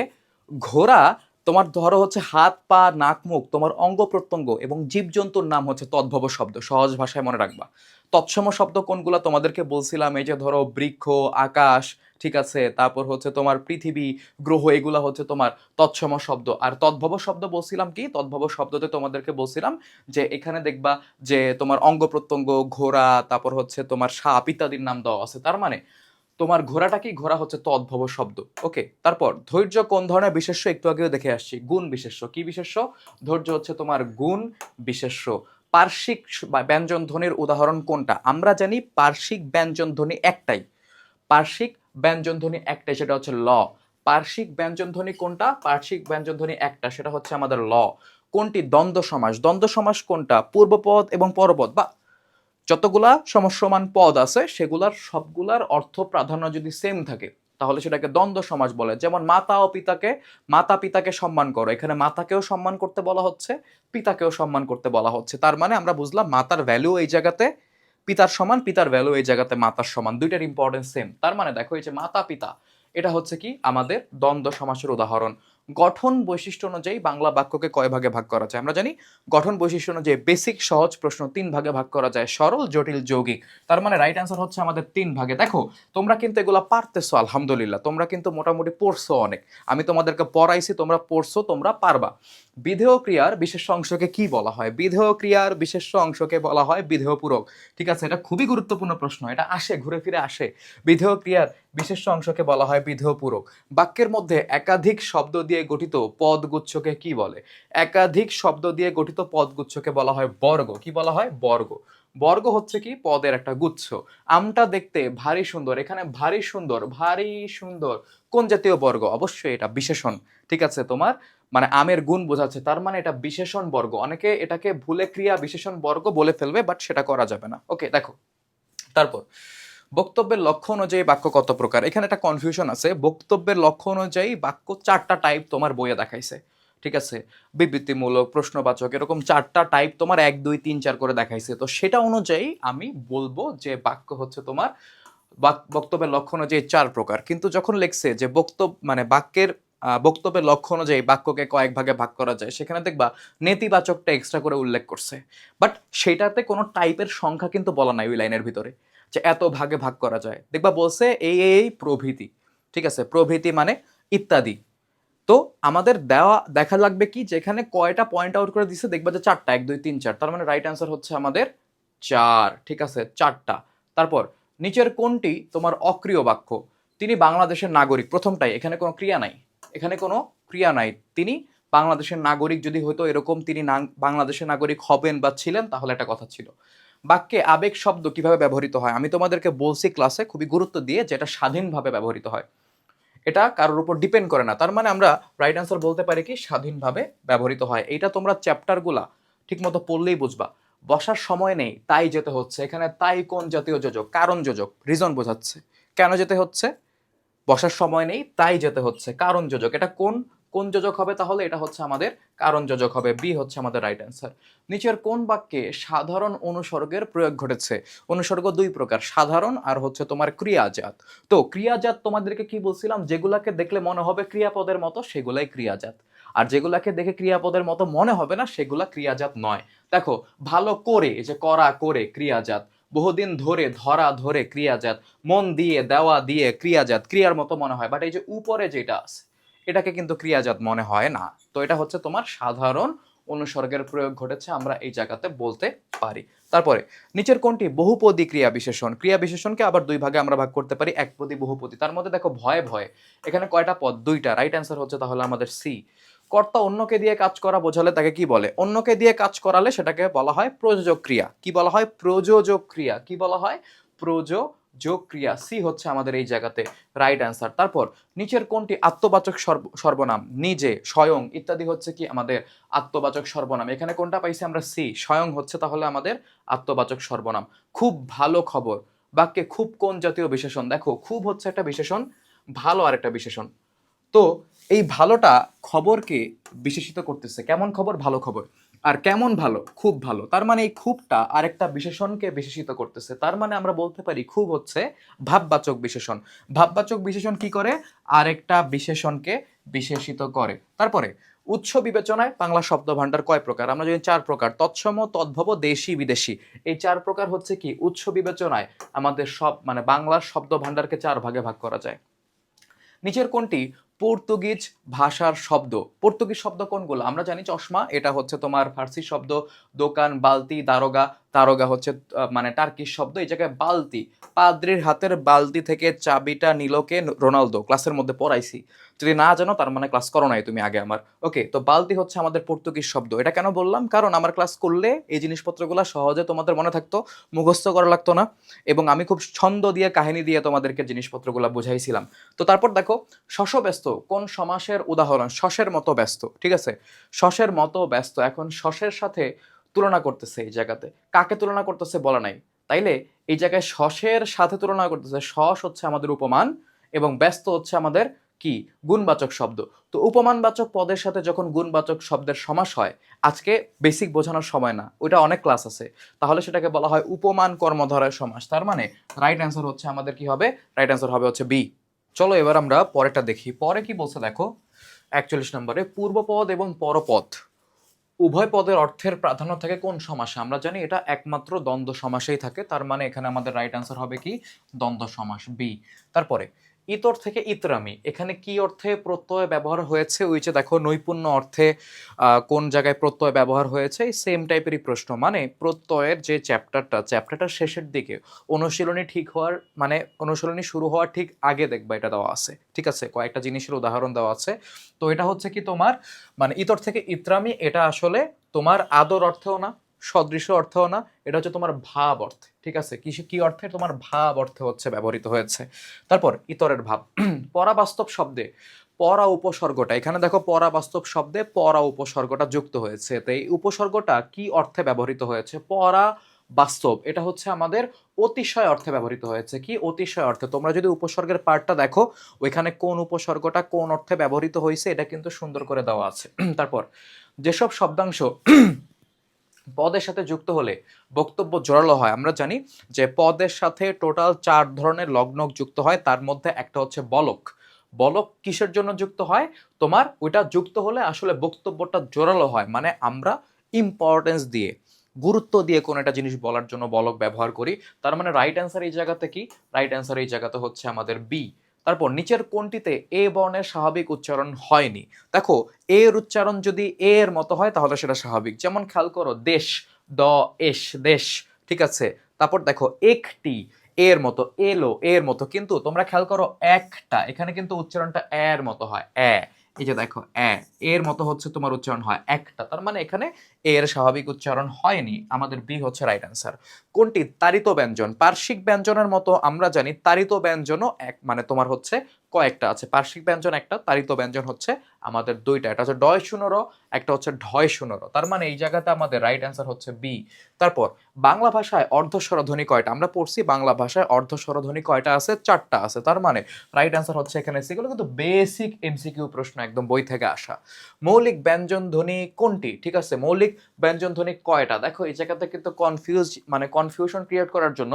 ঘোড়া তোমার ধরো হচ্ছে হাত, পা, নাক, মুখ, তোমার অঙ্গ প্রত্যঙ্গ এবং জীবজন্তুর নাম হচ্ছে তদ্ভব শব্দ। সহজ ভাষায় মনে রাখবা। তৎসম শব্দ কোনগুলো তোমাদেরকে বলছিলাম, এই যে ধরো বৃক্ষ, আকাশ, ঠিক আছে, তারপর হচ্ছে তোমার পৃথিবী, গ্রহ, এগুলা হচ্ছে তোমার তৎসম শব্দ। আর তদ্ভব শব্দ বলছিলাম কি, তদ্ভব শব্দতে তোমাদেরকে বলছিলাম যে এখানে দেখবা যে তোমার অঙ্গ প্রত্যঙ্গ, ঘোড়া, তারপর হচ্ছে তোমার সাপ ইত্যাদির নাম দেওয়া আছে। তার মানে তোমার ঘোড়াটা কি? ঘোড়া হচ্ছে তদ্ভব শব্দ। ওকে, তারপর ধৈর্য কোন ধরনের বিশেষ্য? একটু আগেও দেখে আসছি, গুণ বিশেষ্য। কি বিশেষ্য? ধৈর্য হচ্ছে তোমার গুণ বিশেষ্য। পার্শ্বিক ব্যঞ্জন ধ্বনির উদাহরণ কোনটা? আমরা জানি পার্শ্বিক ব্যঞ্জন ধ্বনি একটাই, পার্শ্বিক ব্যঞ্জন ধ্বনি একটাই, সেটা হচ্ছে ল। পার্শ্বিক ব্যঞ্জন ধ্বনি কোনটা? পার্শ্বিক ব্যঞ্জন ধ্বনি একটা, সেটা হচ্ছে আমাদের ল। কোনটি দ্বন্দ্ব সমাস? দ্বন্দ্ব সমাস কোনটা? পূর্বপদ এবং পরপদ, বা যতগুলা সমস্যমান পদ আছে সেগুলার সবগুলার অর্থ প্রাধান্য যদি সেম থাকে, তাহলে সেটাকে দ্বন্দ্ব সমাস বলে। যেমন মাতা পিতাকে সম্মান করো, এখানে মাতাকেও সম্মান করতে বলা হচ্ছে, পিতাকেও সম্মান করতে বলা হচ্ছে। তার মানে আমরা বুঝলাম মাতার ভ্যালু এই জায়গাতে পিতার সমান, পিতার ভ্যালু এই জায়গাতে মাতার সমান, দুইটার ইম্পর্টেন্স সেম। তার মানে দেখো এই যে মাতা পিতা, এটা হচ্ছে কি আমাদের দ্বন্দ্ব সমাসের উদাহরণ। গঠন বৈশিষ্ট্য অনুযায়ী বাংলা বাক্যকে কয় ভাগে ভাগ করা যায়? আমরা জানি গঠন বৈশিষ্ট্য অনুযায়ী বেসিক সহজ প্রশ্ন 3 ভাগে ভাগ করা যায়, সরল, জটিল, যৌগিক। তার মানে রাইট অ্যান্সার হচ্ছে আমাদের 3 ভাগে। দেখো তোমরা কিন্তু এগুলা পারতেছো, আলহামদুলিল্লাহ, তোমরা কিন্তু মোটামুটি পড়ছো অনেক, আমি তোমাদেরকে পড়াইছি, তোমরা পড়ছো, তোমরা পারবা। বিধেয় ক্রিয়ার বিশেষ অংশকে কি বলা হয়? বিধেয় ক্রিয়ার বিশেষ অংশকে বলা হয় বিধেয় পূরক। ঠিক আছে, এটা খুবই গুরুত্বপূর্ণ প্রশ্ন, এটা আসে, ঘুরে ফিরে আসে। বিধেয় ক্রিয়ার বিশেষ অংশকে বলা হয় বিধেয় পূরক। বাক্যের মধ্যে একাধিক শব্দ দিয়ে গঠিত পদগুচ্ছকে কি বলে? একাধিক শব্দ দিয়ে গঠিত পদগুচ্ছকে বলা হয় বর্গ। কি বলা হয়? বর্গ। বর্গ হচ্ছে কি পদের একটা গুচ্ছ। আমটা দেখতে ভারী সুন্দর, এখানে ভারী সুন্দর, ভারী সুন্দর কোন জাতীয় বর্গ? অবশ্যই এটা বিশেষণ। ঠিক আছে, তোমার মানে আমের গুণ বোঝাচ্ছে, তার মানে এটা বিশেষণ বর্গ। অনেকে এটাকে ভুলে ক্রিয়া বিশেষণ বর্গ বলে ফেলবে, বাট সেটা করা যাবে না। ওকে, দেখো তারপর বক্তব্যের লক্ষ্য অনুযায়ী বাক্য কত প্রকার? এখানে একটা কনফিউশন আছে। বক্তব্যের লক্ষ্য অনুযায়ী বাক্য 4টা টাইপ তোমার বইয়ে দেখাইছে। ঠিক আছে, বিবৃতিমূলক, প্রশ্নবাচক, এরকম 4টা টাইপ তোমার 1 2 3 4 করে দেখাইছে। তো সেটা অনুযায়ী আমি বলবো যে বাক্য হচ্ছে তোমার বক্তব্যের লক্ষ্য অনুযায়ী 4 প্রকার। কিন্তু যখন লেখছে যে বক্তব্য মানে বাক্যের বক্তব্যের লক্ষ্য অনুযায়ী বাক্যকে কয়েক ভাগে ভাগ করা যায়, সেখানে দেখবা নেতিবাচকটা এক্সট্রা করে উল্লেখ করছে, বাট সেটাতে কোনো টাইপের সংখ্যা কিন্তু বলা নাই ওই লাইনের ভিতরে যে এত ভাগে ভাগ করা যায়। দেখবা বলছে এই প্রভৃতি। ঠিক আছে, প্রভৃতি মানে ইত্যাদি। তো আমাদের দেখা লাগবে কি যেখানে কয়টা পয়েন্ট আউট করে দিচ্ছে, দেখবা যে 4টা, 1 2 3 4, তার মানে রাইট অ্যান্সার হচ্ছে আমাদের 4। ঠিক আছে, 4টা। তারপর নিচের কোনটি তোমার অক্রিয় বাক্য? তিনি বাংলাদেশের নাগরিক, প্রথমটাই, এখানে কোনো ক্রিয়া নাই, এখানে কোনো ক্রিয়া নাই। তিনি বাংলাদেশের নাগরিক যদি হয়তো এরকম তিনি বাংলাদেশের নাগরিক হবেন বা ছিলেন, তাহলে একটা কথা ছিল। বাক্যে আবেগ শব্দ কিভাবে ব্যবহৃত হয়? আমি তোমাদেরকে বলছি ক্লাসে খুবই গুরুত্ব দিয়ে, যেটা স্বাধীনভাবে ব্যবহৃত হয়, এটা কারোর উপর ডিপেন্ড করে না। তার মানে আমরা রাইট আনসার বলতে পারি কি স্বাধীনভাবে ব্যবহৃত হয়। এইটা তোমরা চ্যাপ্টারগুলা ঠিকমতো পড়লেই বুঝবা। বসার সময় নেই তাই যেতে হচ্ছে, এখানে তাই কোন জাতীয় যোজক? কারণ যোজক, রিজন বোঝাচ্ছে। কেন যেতে হচ্ছে? বসার সময় নেই তাই যেতে হচ্ছে, কারণ যোজক। এটা কোন কোন যোজক হবে? তাহলে এটা হচ্ছে আমাদের কারণ যোজক হবে, বি হচ্ছে আমাদের রাইট অ্যান্সার। নিচের কোন বাক্যে সাধারণ অনুসর্গের প্রয়োগ ঘটেছে? অনুসর্গ 2 প্রকার, সাধারণ আর হচ্ছে তোমার ক্রিয়াজাত। তো ক্রিয়াজাত তোমাদেরকে কি বলছিলাম, যেগুলাকে দেখলে মনে হবে ক্রিয়াপদের মতো সেগুলাই ক্রিয়াজাত, আর যেগুলাকে দেখে ক্রিয়াপদের মতো মনে হবে না সেগুলা ক্রিয়াজাত নয়। দেখো ভালো করে, যে করা, করে, ক্রিয়াজাত। বহুদিন ধরে, ধরা, ধরে, ক্রিয়াজাত। মন দিয়ে, দেওয়া, দিয়ে, ক্রিয়াজাত, ক্রিয়ার মতো মনে হয়, বাট এই যে উপরে যেটা আছে এটাকে কিন্তু ক্রিয়াজাত মনে হয় না। তো এটা হচ্ছে তোমার সাধারণ অনুসর্গের প্রয়োগ ঘটেছে, আমরা এই জায়গাতে বলতে পারি। তারপরে নিচের কোনটি বহুপদী ক্রিয়া বিশেষণ? ক্রিয়া বিশেষণকে আবার 2 ভাগে আমরা ভাগ করতে পারি, একপদী, বহুপদী। তার মধ্যে দেখো ভয়ে ভয়ে, এখানে কয়টা পদ? 2টা। রাইট অ্যান্সার হচ্ছে তাহলে আমাদের সি। কর্তা অন্যকে দিয়ে কাজ করা বোঝালে তাকে কি বলে? অন্যকে দিয়ে কাজ করালে সেটাকে বলা হয় প্রযোজক ক্রিয়া। কি বলা হয়? প্রযোজক ক্রিয়া। কি বলা হয়? প্রযোজক ক্রিয়া। সি হচ্ছে আমাদের এই জায়গাতে রাইট অ্যান্সার। তারপর নিচের কোনটি আত্মবাচক সর্বনাম? নিজে, স্বয়ং ইত্যাদি হচ্ছে কি আমাদের আত্মবাচক সর্বনাম। এখানে কোনটা পাইছি আমরা? সি, স্বয়ং হচ্ছে তাহলে আমাদের আত্মবাচক সর্বনাম। খুব ভালো খবর বাক্যে খুব কোন জাতীয় বিশেষণ? দেখো খুব হচ্ছে একটা বিশেষণ, ভালো আরেকটা বিশেষণ। তো এই ভালোটা খবরকে বিশেষিত করতেছে। কেমন খবর? ভালো খবর। আর কেমন ভালো? খুব ভালো। তার মানে এই খুবটা আরেকটা বিশেষণকে বিশেষিত করতেছে। তার মানে আমরা বলতে পারি খুব হচ্ছে ভাববাচক বিশেষণ। ভাববাচক বিশেষণ কি করে? আরেকটা বিশেষণকে বিশেষিত করে। তারপরে উৎস বিবেচনায় বাংলা শব্দ ভান্ডার কয় প্রকার? আমরা জানি 4 প্রকার, তৎসম, তদ্ভব, দেশি, বিদেশি। এই 4 প্রকার হচ্ছে কি উৎস বিবেচনায় আমাদের সব মানে বাংলার শব্দ ভান্ডারকে 4 ভাগে ভাগ করা যায়। নিচের কোনটি পর্তুগিজ ভাষার শব্দ? পর্তুগিজ শব্দ কোনগুলো? আমরা জানি চশমা, এটা হচ্ছে তোমার ফার্সি শব্দ। দোকান, বালতি, দারোগা, দারোগা হচ্ছে মানে টার্কিশ শব্দ। এই জায়গায় বালতি, পাদ্রির হাতের বালতি থেকে চাবিটা নিলকে রোনালদো, ক্লাসের মধ্যে পড়াইছি। যদি না জানো তার মানে ক্লাস করো নাই তুমি আগে আমার। ওকে, তো বালতি হচ্ছে আমাদের পর্তুগিজ শব্দ। এটা কেন বললাম? কারণ আমার ক্লাস করলে এই জিনিসপত্রগুলো সহজে তোমাদের মনে থাকতো, মুখস্থ করা লাগতো না, এবং আমি খুব ছন্দ দিয়ে, কাহিনী দিয়ে তোমাদেরকে জিনিসপত্রগুলো বুঝাইছিলাম। তো তারপর দেখো শশব্যস্ত কোন সমাসের উদাহরণ? শশের মতো ব্যস্ত। ঠিক আছে, শশের মতো ব্যস্ত। এখন শশের সাথে তুলনা করতেছে এই জায়গাতে, কাকে তুলনা করতেছে বলা নাই, তাইলে এই জায়গায় শশের সাথে তুলনা করতেছে। শশ হচ্ছে আমাদের উপমান এবং ব্যস্ত হচ্ছে আমাদের কি গুণবাচক শব্দ। তো উপমানবাচক পদের সাথে যখন গুণবাচক শব্দের সমাস হয়, আজকে বেসিক বোঝানোর সময় না, ওইটা অনেক ক্লাস আছে, তাহলে সেটাকে বলা হয় উপমান কর্মধারয় সমাস। তার মানে রাইট অ্যান্সার হচ্ছে আমাদের কি হবে, রাইট অ্যান্সার হবে হচ্ছে বি। চলো এবার আমরা পরেরটা দেখি। পরে কি বলছে দেখো, 41 নম্বরে, পূর্বপদ এবং পরপদ উভয় পদের অর্থের প্রাধান্য থাকে কোন সমাসে? আমরা জানি এটা একমাত্র দ্বন্দ্ব সমাসেই থাকে, তার মানে এখানে আমাদের রাইট অ্যান্সার হবে কি দ্বন্দ্ব সমাস বি। তারপরে ইতর থেকে ইতরামি, এখানে কি অর্থে প্রত্যয় ব্যবহার হয়েছে? ওই যে দেখো নৈপুণ্য অর্থে কোন জায়গায় প্রত্যয় ব্যবহার হয়েছে, সেম টাইপেরই প্রশ্ন। মানে প্রত্যয়ের যে চ্যাপ্টারটার শেষের দিকে অনুশীলনী ঠিক হওয়ার মানে অনুশীলনী শুরু হওয়ার ঠিক আগে দেখবা এটা দেওয়া আছে, ঠিক আছে, কয়েকটা জিনিসের উদাহরণ দেওয়া আছে। তো এটা হচ্ছে কি তোমার মানে ইতর থেকে ইতরামি, এটা আসলে তোমার আদর অর্থেও না, সদৃশ অর্থেও না, এটা হচ্ছে তোমার ভাব অর্থে, ঠিক আছে, কি অর্থে, তোমার ভাব অর্থে হচ্ছে ব্যবহৃত হয়েছে। তারপর ইতরের ভাব, পরাবাস্তব শব্দে পরা উপসর্গটা, এখানে দেখো পরাবাস্তব শব্দে পরা উপসর্গটা যুক্ত হয়েছে। তো এই উপসর্গটা কি অর্থে ব্যবহৃত হয়েছে? পরা বাস্তব, এটা হচ্ছে আমাদের অতিশয় অর্থে ব্যবহৃত হয়েছে। কি অতিশয় অর্থে? তোমরা যদি উপসর্গের পার্টটা দেখো, ওইখানে কোন উপসর্গটা কোন অর্থে ব্যবহৃত হয়েছে এটা কিন্তু সুন্দর করে দেওয়া আছে। তারপর যেসব শব্দাংশ পদের সাথে যুক্ত হলে বক্তব্য জোরালো হয়, আমরা জানি যে পদের সাথে টোটাল 4 ধরনের লগ্নক যুক্ত হয়, তার মধ্যে একটা হচ্ছে বলক। বলক কিসের জন্য যুক্ত হয়? তোমার ওইটা যুক্ত হলে আসলে বক্তব্যটা জোরালো হয়, মানে আমরা ইম্পর্টেন্স দিয়ে, গুরুত্ব দিয়ে কোন একটা জিনিস বলার জন্য বলক ব্যবহার করি। তার মানে রাইট অ্যান্সার এই জায়গাতে কি, রাইট অ্যান্সার এই জায়গাতে হচ্ছে আমাদের বি। তারপর নিচের কোনটিতে এ বর্ণের স্বাভাবিক উচ্চারণ হয়নি? দেখো এর উচ্চারণ যদি এ এর মতো হয় তাহলে সেটা স্বাভাবিক, যেমন খেয়াল করো দেশ, দ এশ দেশ, ঠিক আছে। তারপর দেখো একটি এর মতো, এলো এর মতো, কিন্তু তোমরা খেয়াল করো একটা, এখানে কিন্তু উচ্চারণটা এর মতো হয়, এই যে দেখো এর মতো হচ্ছে তোমার উচ্চারণ হয় একটা, তার মানে এখানে এর স্বাভাবিক উচ্চারণ হয়নি, আমাদের বি হচ্ছে রাইট অ্যান্সার। কোনটি তাড়িত ব্যঞ্জন? পার্শ্বিক ব্যঞ্জনের মতো আমরা জানি তাড়িত ব্যঞ্জনও এক, মানে তোমার হচ্ছে কয়েকটা আছে, পার্শ্বিক ব্যঞ্জন একটা, তাড়িত ব্যঞ্জন হচ্ছে আমাদের দুইটা, এটা হচ্ছে ডয় শূন্য র, একটা হচ্ছে ঢয় শূন্য র, তার মানে এই জায়গাতে আমাদের রাইট অ্যান্সার হচ্ছে বি। তারপর বাংলা ভাষায় অর্ধস্বরধ্বনি কয়টা? আমরা পড়ছি বাংলা ভাষায় অর্ধস্বরধ্বনি কয়টা আছে? 4টা আছে, তার মানে রাইট অ্যান্সার হচ্ছে এখানে সেগুলো কিন্তু বেসিক এমসিকিউ প্রশ্ন, একদম বই থেকে আসা। মৌলিক ব্যঞ্জন ধ্বনি কোনটি? ঠিক আছে, মৌলিক ব্যঞ্জন ধ্বনি কয়টা? দেখো এই জায়গাতে কিন্তু কনফিউশন ক্রিয়েট করার জন্য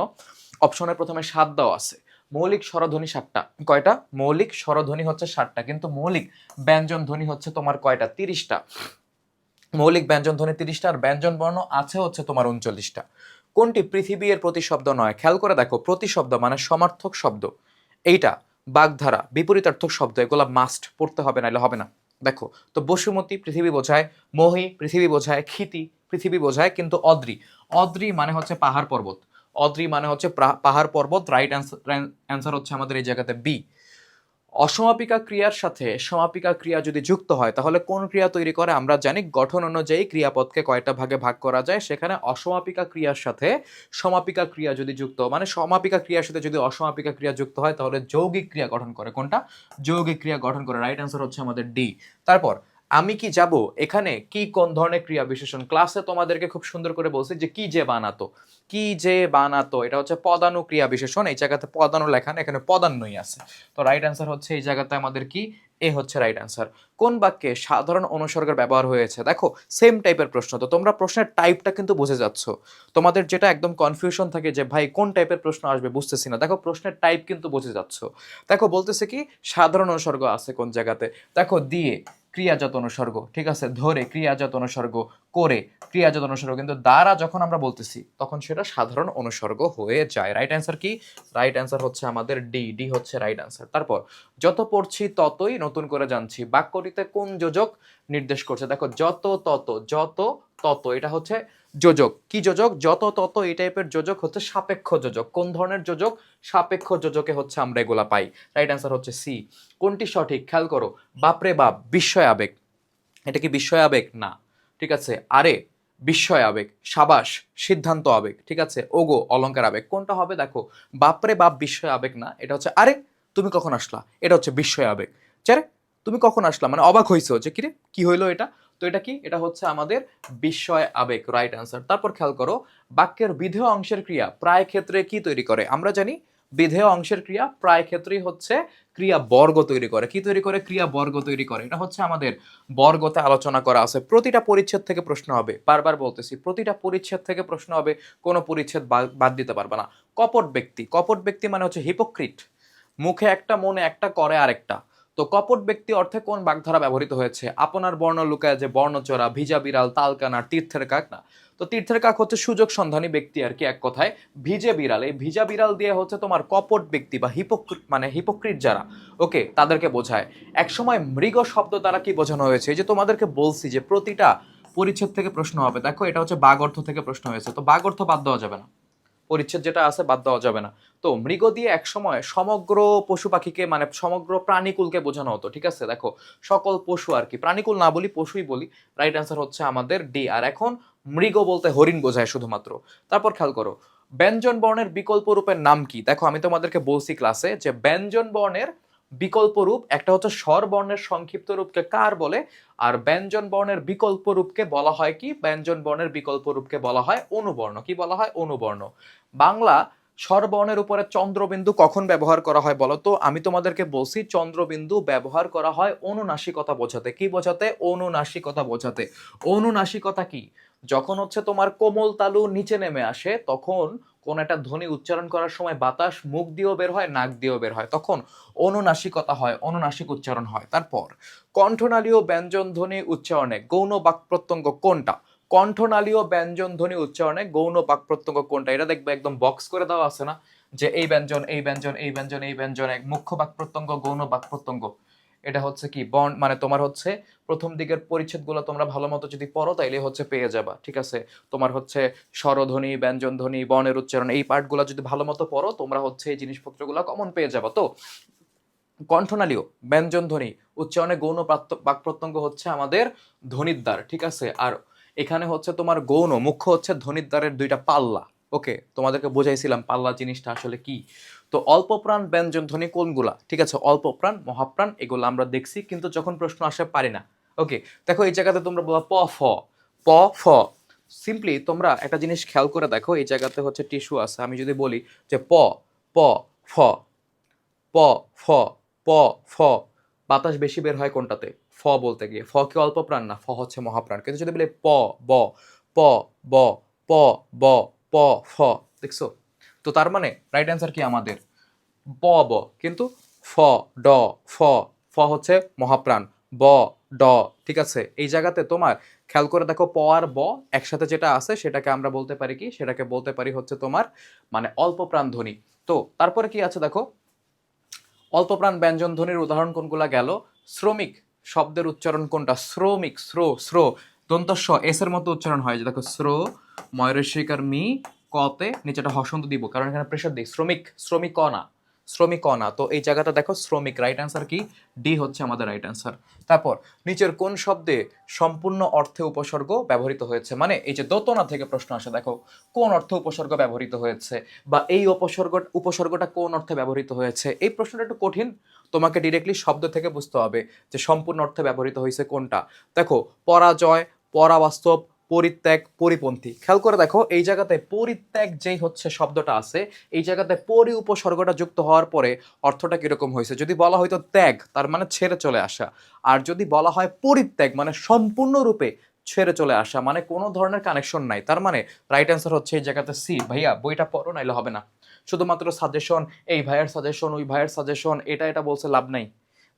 অপশনের প্রথমে 7 দেওয়া আছে। মৌলিক স্বরধ্বনি 7টা, কয়টা? মৌলিক স্বরধ্বনি হচ্ছে 7টা, কিন্তু মৌলিক ব্যঞ্জন ধ্বনি হচ্ছে তোমার কয়টা? 30টা। মৌলিক ব্যঞ্জন ধ্বনি 30টা, আর ব্যঞ্জন বর্ণ আছে হচ্ছে তোমার 39টা। কোনটি পৃথিবী এর প্রতিশব্দ নয়? খেয়াল করে দেখো, প্রতিশব্দ মানে সমার্থক শব্দ, এইটা বাগধারা বিপরীতার্থক শব্দ, এগুলো মাস্ট পড়তে হবে, নাহলে হবে না। দেখো তো বসুমতী পৃথিবী বোঝায়, মহি পৃথিবী বোঝায়, ক্ষিতি পৃথিবী বোঝায়, কিন্তু অদ্রি, অদ্রি মানে হচ্ছে পাহাড় পর্বত, অদ্রি মানে হচ্ছে পাহাড় পর্বত, রাইট অ্যান্সার হচ্ছে আমাদের এই জায়গাতে বি। অসমাপিকা ক্রিয়ার সাথে সমাপিকা ক্রিয়া যদি যুক্ত হয় তাহলে কোন ক্রিয়া তৈরি করে? আমরা জানি গঠন অনুযায়ী ক্রিয়াপদকে কয়টা ভাগে ভাগ করা যায়, সেখানে অসমাপিকা ক্রিয়ার সাথে সমাপিকা ক্রিয়া যদি যুক্ত, মানে সমাপিকা ক্রিয়ার সাথে যদি অসমাপিকা ক্রিয়া যুক্ত হয় তাহলে যৌগিক ক্রিয়া গঠন করে। কোনটা? যৌগিক ক্রিয়া গঠন করে, রাইট অ্যান্সার হচ্ছে আমাদের ডি। তারপর আমি কি যাব, এখানে কি কোন ধরনের ক্রিয়া বিশেষণ? ক্লাসে তোমাদেরকে খুব সুন্দর করে বলছি যে কি যে বানাতো, কি যে বানাতো, এটা হচ্ছে পদানু ক্রিয়া বিশেষণ, এই জায়গাতে পদানু লেখা না, এখানে পদান্যই আছে। তো রাইট অ্যান্সার হচ্ছে এই জায়গাতে আমাদের কি, এ হচ্ছে রাইট অ্যান্সার। কোন বাক্যে সাধারণ অনুসর্গের ব্যবহার হয়েছে? দেখো সেম টাইপের প্রশ্ন, তো তোমরা প্রশ্নের টাইপটা কিন্তু বুঝে যাচ্ছ। তোমাদের যেটা একদম কনফিউশন থাকে যে ভাই কোন টাইপের প্রশ্ন আসবে বুঝতেছি না, দেখো প্রশ্নের টাইপ কিন্তু বুঝে যাচ্ছ। দেখো বলতেছে কি সাধারণ অনুসর্গ আছে কোন জায়গাতে, দেখো দিয়ে ক্রিয়াজাত অনুসর্গ, ঠিক আছে, ধরে ক্রিয়াজাত অনুসর্গ, করে ক্রিয়াজাত অনুসর্গ, কিন্তু দ্বারা যখন আমরা বলতেছি তখন সেটা সাধারণ অনুসর্গ হয়ে যায়। রাইট অ্যান্সার কি? রাইট অ্যান্সার হচ্ছে আমাদের ডি, ডি হচ্ছে রাইট অ্যান্সার। তারপর যত পড়ছি ততই নতুন করে জানছি, বাক্যটিতে কোন যোজক নির্দেশ করছে? দেখো যত তত, যত তত এটা হচ্ছে যোজক। কি যোজক? যত তত এই টাইপের যোজক হচ্ছে সাপেক্ষ যোজক। কোন ধরনের যোজক? সাপেক্ষ যোজকে হচ্ছে আমরা এগুলা পাই। রাইট অ্যান্সার হচ্ছে সি। কোনটি সঠিক? খেয়াল করো, বাপরে বাপ বিস্ময় আবেগ, এটা কি বিস্ময় আবেগ? না, ঠিক আছে। আরে বিস্ময় আবেগ, সাবাস সিদ্ধান্ত আবেগ, ঠিক আছে, ওগো অলংকার আবেগ, কোনটা হবে? দেখো বাপরে বাপ বিস্ময় আবেগ না, এটা হচ্ছে আরে তুমি কখন আসলা, এটা হচ্ছে বিস্ময় আবেগ। চারে তুমি কখন আসলা মানে অবাক হইছো যে কিরে কি হইলো এটা, তো এটা কি? এটা হচ্ছে আমাদের বিস্ময় আবেগ, রাইট অ্যান্সার। তারপর খেয়াল করো, বাক্যের বিধেয় অংশের ক্রিয়া প্রায় ক্ষেত্রে কি তৈরি করে? আমরা জানি বিধেয় অংশের ক্রিয়া প্রায় ক্ষেত্রেই হচ্ছে ক্রিয়া বর্গ তৈরি করে। কি তৈরি করে? ক্রিয়া বর্গ তৈরি করে। এটা হচ্ছে আমাদের বর্গতে আলোচনা করা আছে। প্রতিটা পরিচ্ছেদ থেকে প্রশ্ন হবে, বারবার বলতেছি, প্রতিটা পরিচ্ছেদ থেকে প্রশ্ন হবে, কোনো পরিচ্ছেদ বাদ দিতে পারবে না। কপট ব্যক্তি, কপট ব্যক্তি মানে হচ্ছে হিপোক্রিট, মুখে একটা মনে একটা করে আরেকটা। তো কপট ব্যক্তি অর্থে কোন বাগধারা ব্যবহৃত হয়েছে? আপনার বর্ণ লুকায় যে বর্ণচোরা, ভিজা বিড়াল, তালকানা, তীর্থের কাক না। তো তীর্থের কাক হচ্ছে সুযোগ সন্ধানী ব্যক্তি আর কি, এক কথায়। ভিজে বিড়াল, এই ভিজা বিড়াল দিয়ে হচ্ছে তোমার কপট ব্যক্তি বা হিপোক্রিট যারা, ওকে, তাদেরকে বোঝায়। একসময় মৃগ শব্দ দ্বারা কি বোঝানো হয়েছে? এই যে তোমাদেরকে বলছি যে প্রতিটা পরিচ্ছেদ থেকে প্রশ্ন হবে, দেখো এটা হচ্ছে বাগ অর্থ থেকে প্রশ্ন হয়েছে, তো বাগ অর্থ বাদ দেওয়া যাবে না, পরিচ্ছেদ যেটা আছে বাদ দেওয়া যাবে না। তো মৃগ দিয়ে একসময় সমগ্র পশু পাখিকে মানে সমগ্র প্রাণীকুলকে বোঝানো হতো, ঠিক আছে। দেখো সকল পশু আর কি, প্রাণীকুল না বলি পশুই বলি, রাইট অ্যান্সার হচ্ছে আমাদের ডি। আর এখন মৃগ বলতে হরিণ বোঝায় শুধুমাত্র। তারপর খেয়াল করো, ব্যঞ্জন বর্ণের বিকল্প রূপের নাম কি? দেখো আমি তোমাদেরকে বলছি ক্লাসে যে ব্যঞ্জন বর্ণের বিকল্প রূপ একটা হচ্ছে স্বর বর্ণের সংক্ষিপ্ত রূপকে কার বলে, আর ব্যঞ্জন বর্ণের বিকল্প রূপকে বলা হয় কি? ব্যঞ্জন বর্ণের বিকল্প রূপকে বলা হয় অনুবর্ণ। কি বলা হয়? অনুবর্ণ। বাংলা স্বরবর্ণের উপরে চন্দ্রবিন্দু কখন ব্যবহার করা হয় বলো তো? আমি তোমাদেরকে বলছি চন্দ্রবিন্দু ব্যবহার করা হয় অনুনাসিকতা বোঝাতে। কি বোঝাতে? অনুনাসিকতা বোঝাতে। অনুনাসিকতা কি? যখন হচ্ছে তোমার কোমল তালু নিচে নেমে আসে, তখন কোন একটা ধ্বনি উচ্চারণ করার সময় বাতাস মুখ দিয়েও বের হয়, নাক দিয়েও বের হয়, তখন অনুনাসিকতা হয়, অনুনাসিক উচ্চারণ হয়। তারপর কণ্ঠনালীয় ব্যঞ্জন ধ্বনি উচ্চারণে গৌণ বাক প্রত্যঙ্গ কোনটা? কণ্ঠনালীয় ব্যঞ্জন ধ্বনি উচ্চারণে গৌণ বাক প্রত্যঙ্গ কোনটা? এটা দেখবে একদম বক্স করে দেওয়া আছে না, যে এই ব্যঞ্জন এই ব্যঞ্জন এই ব্যঞ্জন এই ব্যঞ্জন, এক মুখ্য বাক প্রত্যঙ্গ, গৌণ বাক প্রত্যঙ্গ। এটা হচ্ছে কি বর্ণ মানে তোমার হচ্ছে প্রথম দিকের পরিচ্ছেদগুলো তোমরা ভালো মতো যদি পড়ো তাইলে হচ্ছে পেয়ে যাবা, ঠিক আছে। তোমার হচ্ছে স্বরধ্বনি, ব্যঞ্জন ধ্বনি, বর্ণের উচ্চারণ, এই পার্টগুলো যদি ভালো মতো পড়ো তোমরা হচ্ছে এই জিনিসপত্রগুলো কমন পেয়ে যাবা। তো কণ্ঠনালীয় ব্যঞ্জন ধ্বনি উচ্চারণে গৌণ বাক প্রত্যঙ্গ হচ্ছে আমাদের ধ্বনিদ্বার, ঠিক আছে। আর এখানে হচ্ছে তোমার গৌণ মুখ্য হচ্ছে ধ্বনিদ্বারের দুইটা পাল্লা, ওকে, তোমাদেরকে বুঝাইছিলাম পাল্লা জিনিসটা আসলে কি। তো অল্প প্রাণ ব্যঞ্জন ধ্বনি কোনগুলা? ঠিক আছে, অল্প প্রাণ, মহাপ্রাণ, এগুলো আমরা দেখছি, কিন্তু যখন প্রশ্ন আসে পারি না। ওকে, দেখো এই জায়গাতে তোমরা বলা প ফ, প ফ। সিম্পলি তোমরা একটা জিনিস খেয়াল করে দেখো, এই জায়গাতে হচ্ছে টিস্যু আছে, আমি যদি বলি যে প প ফ, প ফ, প ফ, বাতাস বেশি বের হয় কোনটাতে? ফ বলতে গিয়ে। ফ কি অল্প প্রাণ? না, ফ হচ্ছে মহাপ্রাণ। কিন্তু যদি বলি প ব, প ব, প ব, প ফ, দেখছো? তো তার মানে রাইট অ্যান্সার কি আমাদের? প ব। কিন্তু ফ ড ফ, ফ হচ্ছে মহাপ্রাণ, ব ড, ঠিক আছে। এই জায়গাতে তোমার খেয়াল করে দেখো প আর ব একসাথে যেটা আছে সেটাকে আমরা বলতে পারি কি? সেটাকে বলতে পারি হচ্ছে তোমার মানে অল্প প্রাণ ধ্বনি। তো তারপরে কি আছে দেখো, অল্পপ্রাণ ব্যঞ্জন ধ্বনির উদাহরণ কোনগুলা গেল? শ্রমিক শব্দের উচ্চারণ কোনটা? শ্রমিক, শ্রো, শ্রো, দন্তস্ব এস এর মতো উচ্চারণ হয়, যে দেখো শ্রো, ময়ূরের মি, কতে নিচেটা হসন্ত দিব কারণ এখানে প্রেশার দিই। শ্রমিক, শ্রমিক না, শ্রমিক না। তো এই জায়গাটা দেখো শ্রমিক, রাইট অ্যান্সার কি? ডি হচ্ছে আমাদের রাইট অ্যান্সার। তারপর নিচের কোন শব্দে সম্পূর্ণ অর্থে উপসর্গ ব্যবহৃত হয়েছে? মানে এই যে দোতনা থেকে প্রশ্ন আসে, দেখো কোন অর্থে উপসর্গ ব্যবহৃত হয়েছে, বা এই উপসর্গটা কোন অর্থে ব্যবহৃত হয়েছে। এই প্রশ্নটা একটু কঠিন, তোমাকে ডিরেক্টলি শব্দ থেকে বুঝতে হবে যে সম্পূর্ণ অর্থে ব্যবহৃত হয়েছে কোনটা। দেখো পরাজয়, পরাবাস্তব, পরিত্যাগ, পরিপন্থী। খেয়াল করে দেখো এই জায়গাতে পরিত্যাগ যেই হচ্ছে শব্দটা আছে, এই জায়গাতে পরি উপসর্গটা যুক্ত হওয়ার পরে অর্থটা কিরকম হয়েছে? যদি বলা হয়তো ত্যাগ, তার মানে ছেড়ে চলে আসা। আর যদি বলা হয় পরিত্যাগ, মানে সম্পূর্ণরূপে ছেড়ে চলে আসা, মানে কোনো ধরনের কানেকশন নাই। তার মানে রাইট অ্যান্সার হচ্ছে এই জায়গাতে সি। ভাইয়া বইটা পড়ো, নাইলে হবে না। শুধুমাত্র সাজেশন, এই ভাইয়ের সাজেশন, ওই ভাইয়ের সাজেশন, এটা বলছে লাভ নাই।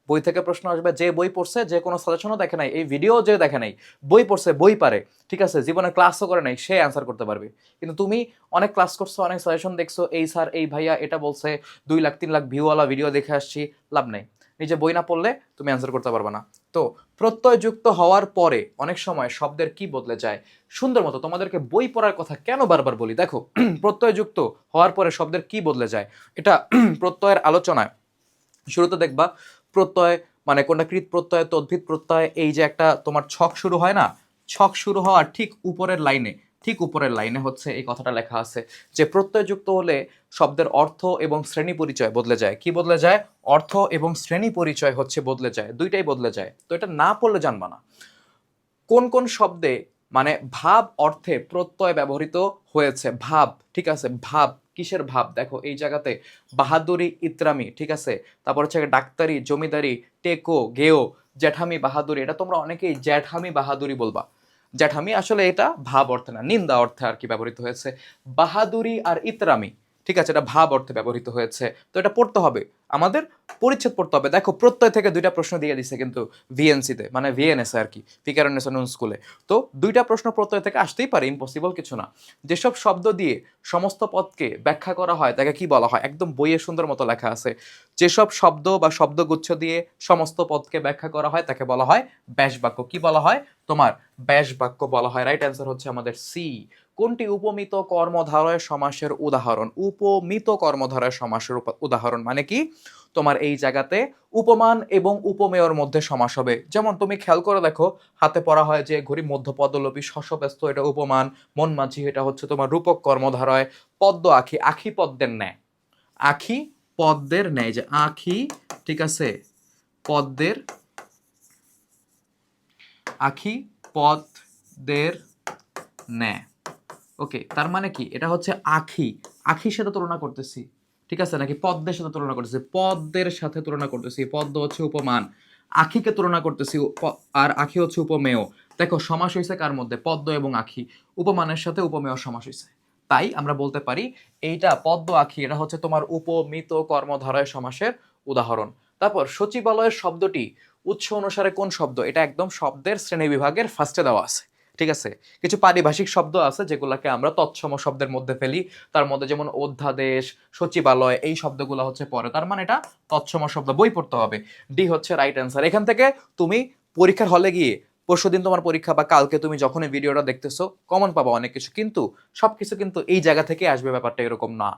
বই থেকে প্রশ্ন আসবে, যে বই পড়ছে, যে কোনো সাজেশনও দেখে নাই, এই ভিডিও যে দেখে নাই, বই পড়ছে, বই পারে, ঠিক আছে, জীবনে ক্লাসও করে নাই, সে অ্যান্সার করতে পারবে। কিন্তু তুমি অনেক ক্লাস করছো, অনেক সাজেশন দেখছো, এই স্যার এই ভাইয়া এটা বলছে, 2 লাখ 3 লাখ ভিউওয়ালা ভিডিও দেখে আসছি, লাভ নাই। নিজে বই না পড়লে তুমি অ্যান্সার করতে পারবে না। তো প্রত্যয়যুক্ত হওয়ার পরে অনেক সময় শব্দের কি বদলে যায়? সুন্দর মতো তোমাদেরকে বই পড়ার কথা কেন বারবার বলি, দেখো প্রত্যয়যুক্ত হওয়ার পরে শব্দের কি বদলে যায়, এটা প্রত্যয়ের আলোচনায় শুরুতে দেখবা প্রত্যয় মানে কোনটা কৃত প্রত্যয়, তদ্ভিদ প্রত্যয়, এই যে একটা তোমার ছক শুরু হয় না, ছক শুরু হওয়ার ঠিক উপরের লাইনে হচ্ছে এই কথাটা লেখা আছে যে প্রত্যয় যুক্ত হলে শব্দের অর্থ এবং শ্রেণী পরিচয় বদলে যায়। কি বদলে যায়? অর্থ এবং শ্রেণী পরিচয় হচ্ছে বদলে যায়, দুইটাই বদলে যায়। তো এটা না পড়লে জানবা না। কোন কোন শব্দে মানে ভাব অর্থে প্রত্যয় ব্যবহৃত হয়েছে? ভাব, ঠিক আছে, ভাব কিসের ভাব? দেখো এই জায়গাতে বাহাদুরি, ইতরামি, ঠিক আছে, তারপর হচ্ছে ডাক্তারি, জমিদারি, টেকো, গেও, জ্যাঠামি, বাহাদুরি, এটা তোমরা অনেকেই জ্যাঠামি বাহাদুরি বলবা। জ্যাঠামি আসলে এটা ভাব অর্থে না, নিন্দা অর্থে আর কি ব্যবহৃত হয়েছে। বাহাদুরি আর ইতরামি, ঠিক আছে, এটা ভাব অর্থে ব্যবহৃত হয়েছে। তো এটা পড়তে হবে, আমাদের পরিচ্ছেদ পড়তে হবে। দেখো প্রত্যয় থেকে 2টা প্রশ্ন দিয়ে দিছে কিন্তু ভিএনসিতে, মানে ভিএনএস আর কি, ফিকারনেস নুন স্কুলে। তো 2টা প্রশ্ন প্রত্যয় থেকে আসতেই পারে, ইম্পসিবল কিছু না। যেসব শব্দ দিয়ে সমস্ত পদকে ব্যাখ্যা করা হয় তাকে কি বলা হয়? একদম বইয়ে সুন্দর মতো লেখা আছে, যেসব শব্দ বা শব্দগুচ্ছ দিয়ে সমস্ত পদকে ব্যাখ্যা করা হয় তাকে বলা হয় ব্যাস বাক্য। কি বলা হয়? তোমার ব্যাস বাক্য বলা হয়। রাইট অ্যান্সার হচ্ছে আমাদের সি। কোনটি উপমিত কর্মধারয় সমাসের উদাহরণ? উপমিত কর্মধারয় সমাসের উদাহরণ মানে কি? তোমার এই জায়গাতে উপমান এবং উপমেয়র মধ্যে সমাস হবে। যেমন তুমি খেয়াল করে দেখো, হাতে পড়া হয় যে ঘড়ি, মধ্যপদলোপী, শশব্যস্ত, এটা উপমান। মন মাঝি, এটা হচ্ছে তোমার রূপক কর্মধারয়। পদ্ম আখি, আখি পদ্মের ন্যায়, আখি পদ্মের ন্যায়, যে আখি, ঠিক আছে, পদ্মের, আখি পদ্মের ন্যায়। ওকে, তার মানে কি? এটা হচ্ছে আখি, আখির সাথে তুলনা করতেছি, ঠিক আছে, নাকি পদ্মের সাথে তুলনা করতেছি? পদ্মের সাথে তুলনা করতেছি। পদ্ম হচ্ছে উপমান, আখিকে তুলনা করতেছি, আর আখি হচ্ছে উপমেয়। দেখো সমাস হয়েছে কার মধ্যে? পদ্ম এবং আখি, উপমানের সাথে উপমেয় সমাস হয়েছে। তাই আমরা বলতে পারি এইটা পদ্ম আখি, এটা হচ্ছে তোমার উপমিত কর্মধারয় সমাসের উদাহরণ। তারপর সচিবালয়ের শব্দটি উৎস অনুসারে কোন শব্দ? এটা একদম শব্দের শ্রেণী বিভাগের ফার্স্টে দেওয়া আছে, ঠিক আছে। কিছু পারিভাষিক শব্দ আছে যেগুলোকে আমরা তৎসম শব্দের মধ্যে ফেলি, তার মধ্যে যেমন অধ্যাদেশ, সচিবালয়, এই শব্দগুলো হচ্ছে পরে, তার মানে এটা তৎসম শব্দ, বই পড়তে হবে। ডি হচ্ছে রাইট অ্যান্সার। এখান থেকে তুমি পরীক্ষার হলে গিয়ে, পরশুদিন তোমার পরীক্ষা বা কালকে তুমি যখন এই ভিডিওটা দেখতেছো, কমন পাবা অনেক কিছু, কিন্তু সবকিছু কিন্তু এই জায়গা থেকে আসবে, ব্যাপারটা এরকম না।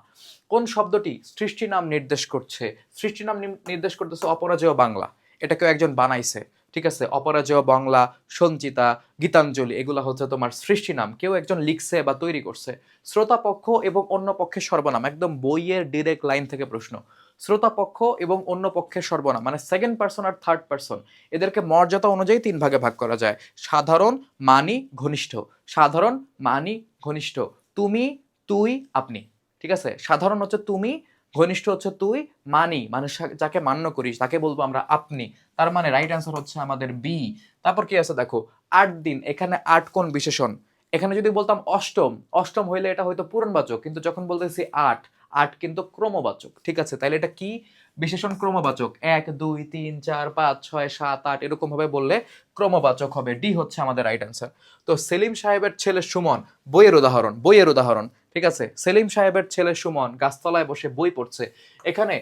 কোন শব্দটি সৃষ্টি নাম নির্দেশ করছে? সৃষ্টি নাম নির্দেশ করতেছে অপরাজেয় বাংলা, এটা কেউ একজন বানাইছে, ঠিক আছে। অপরাজেয় বাংলা, সঞ্চিতা, গীতাঞ্জলি, এগুলা হচ্ছে তোমার সৃষ্টি নাম, কেউ একজন লিখছে বা তৈরি করছে। শ্রোতা পক্ষ এবং অন্য পক্ষের সর্বনাম, একদম বইয়ের ডিরেক্ট লাইন থেকে প্রশ্ন। শ্রোতা পক্ষ এবং অন্য পক্ষের সর্বনাম মানে সেকেন্ড পার্সন আর থার্ড পার্সন, এদেরকে মর্যাদা অনুযায়ী 3 ভাগে ভাগ করা যায়। সাধারণ, মানি, ঘনিষ্ঠ। সাধারণ, মানি, ঘনিষ্ঠ। তুমি, তুই, আপনি, ঠিক আছে। সাধারণ হচ্ছে তুমি, ঘনিষ্ঠ হচ্ছে তুই, মানি মানে যাকে মান্য করিস তাকে বলবো আমরা আপনি। তার মানে রাইট অ্যান্সার হচ্ছে আমাদের বি। তারপর কি আছে দেখো, 8 দিন, এখানে 8 কোন বিশেষণ? এখানে যদি বলতাম অষ্টম, অষ্টম হইলে এটা হয়তো পূরণবাচক, কিন্তু যখন বলতেছি 8, 8 কিন্তু ক্রমবাচক, ঠিক আছে। তাইলে এটা কি বিশেষণ? ক্রমবাচক। 1 2 3 4 5 6 7 8 এরকম ভাবে বললে ক্রমবাচক হবে। ডি হচ্ছে আমাদের রাইট অ্যান্সার। তো সেলিম সাহেবের ছেলে সুমন, বইয়ের উদাহরণ, বইয়ের উদাহরণ, ঠিক আছে। সেলিম সাহেবের ছেলে সুমন গাছতলায় বসে বই পড়ছে। এখানে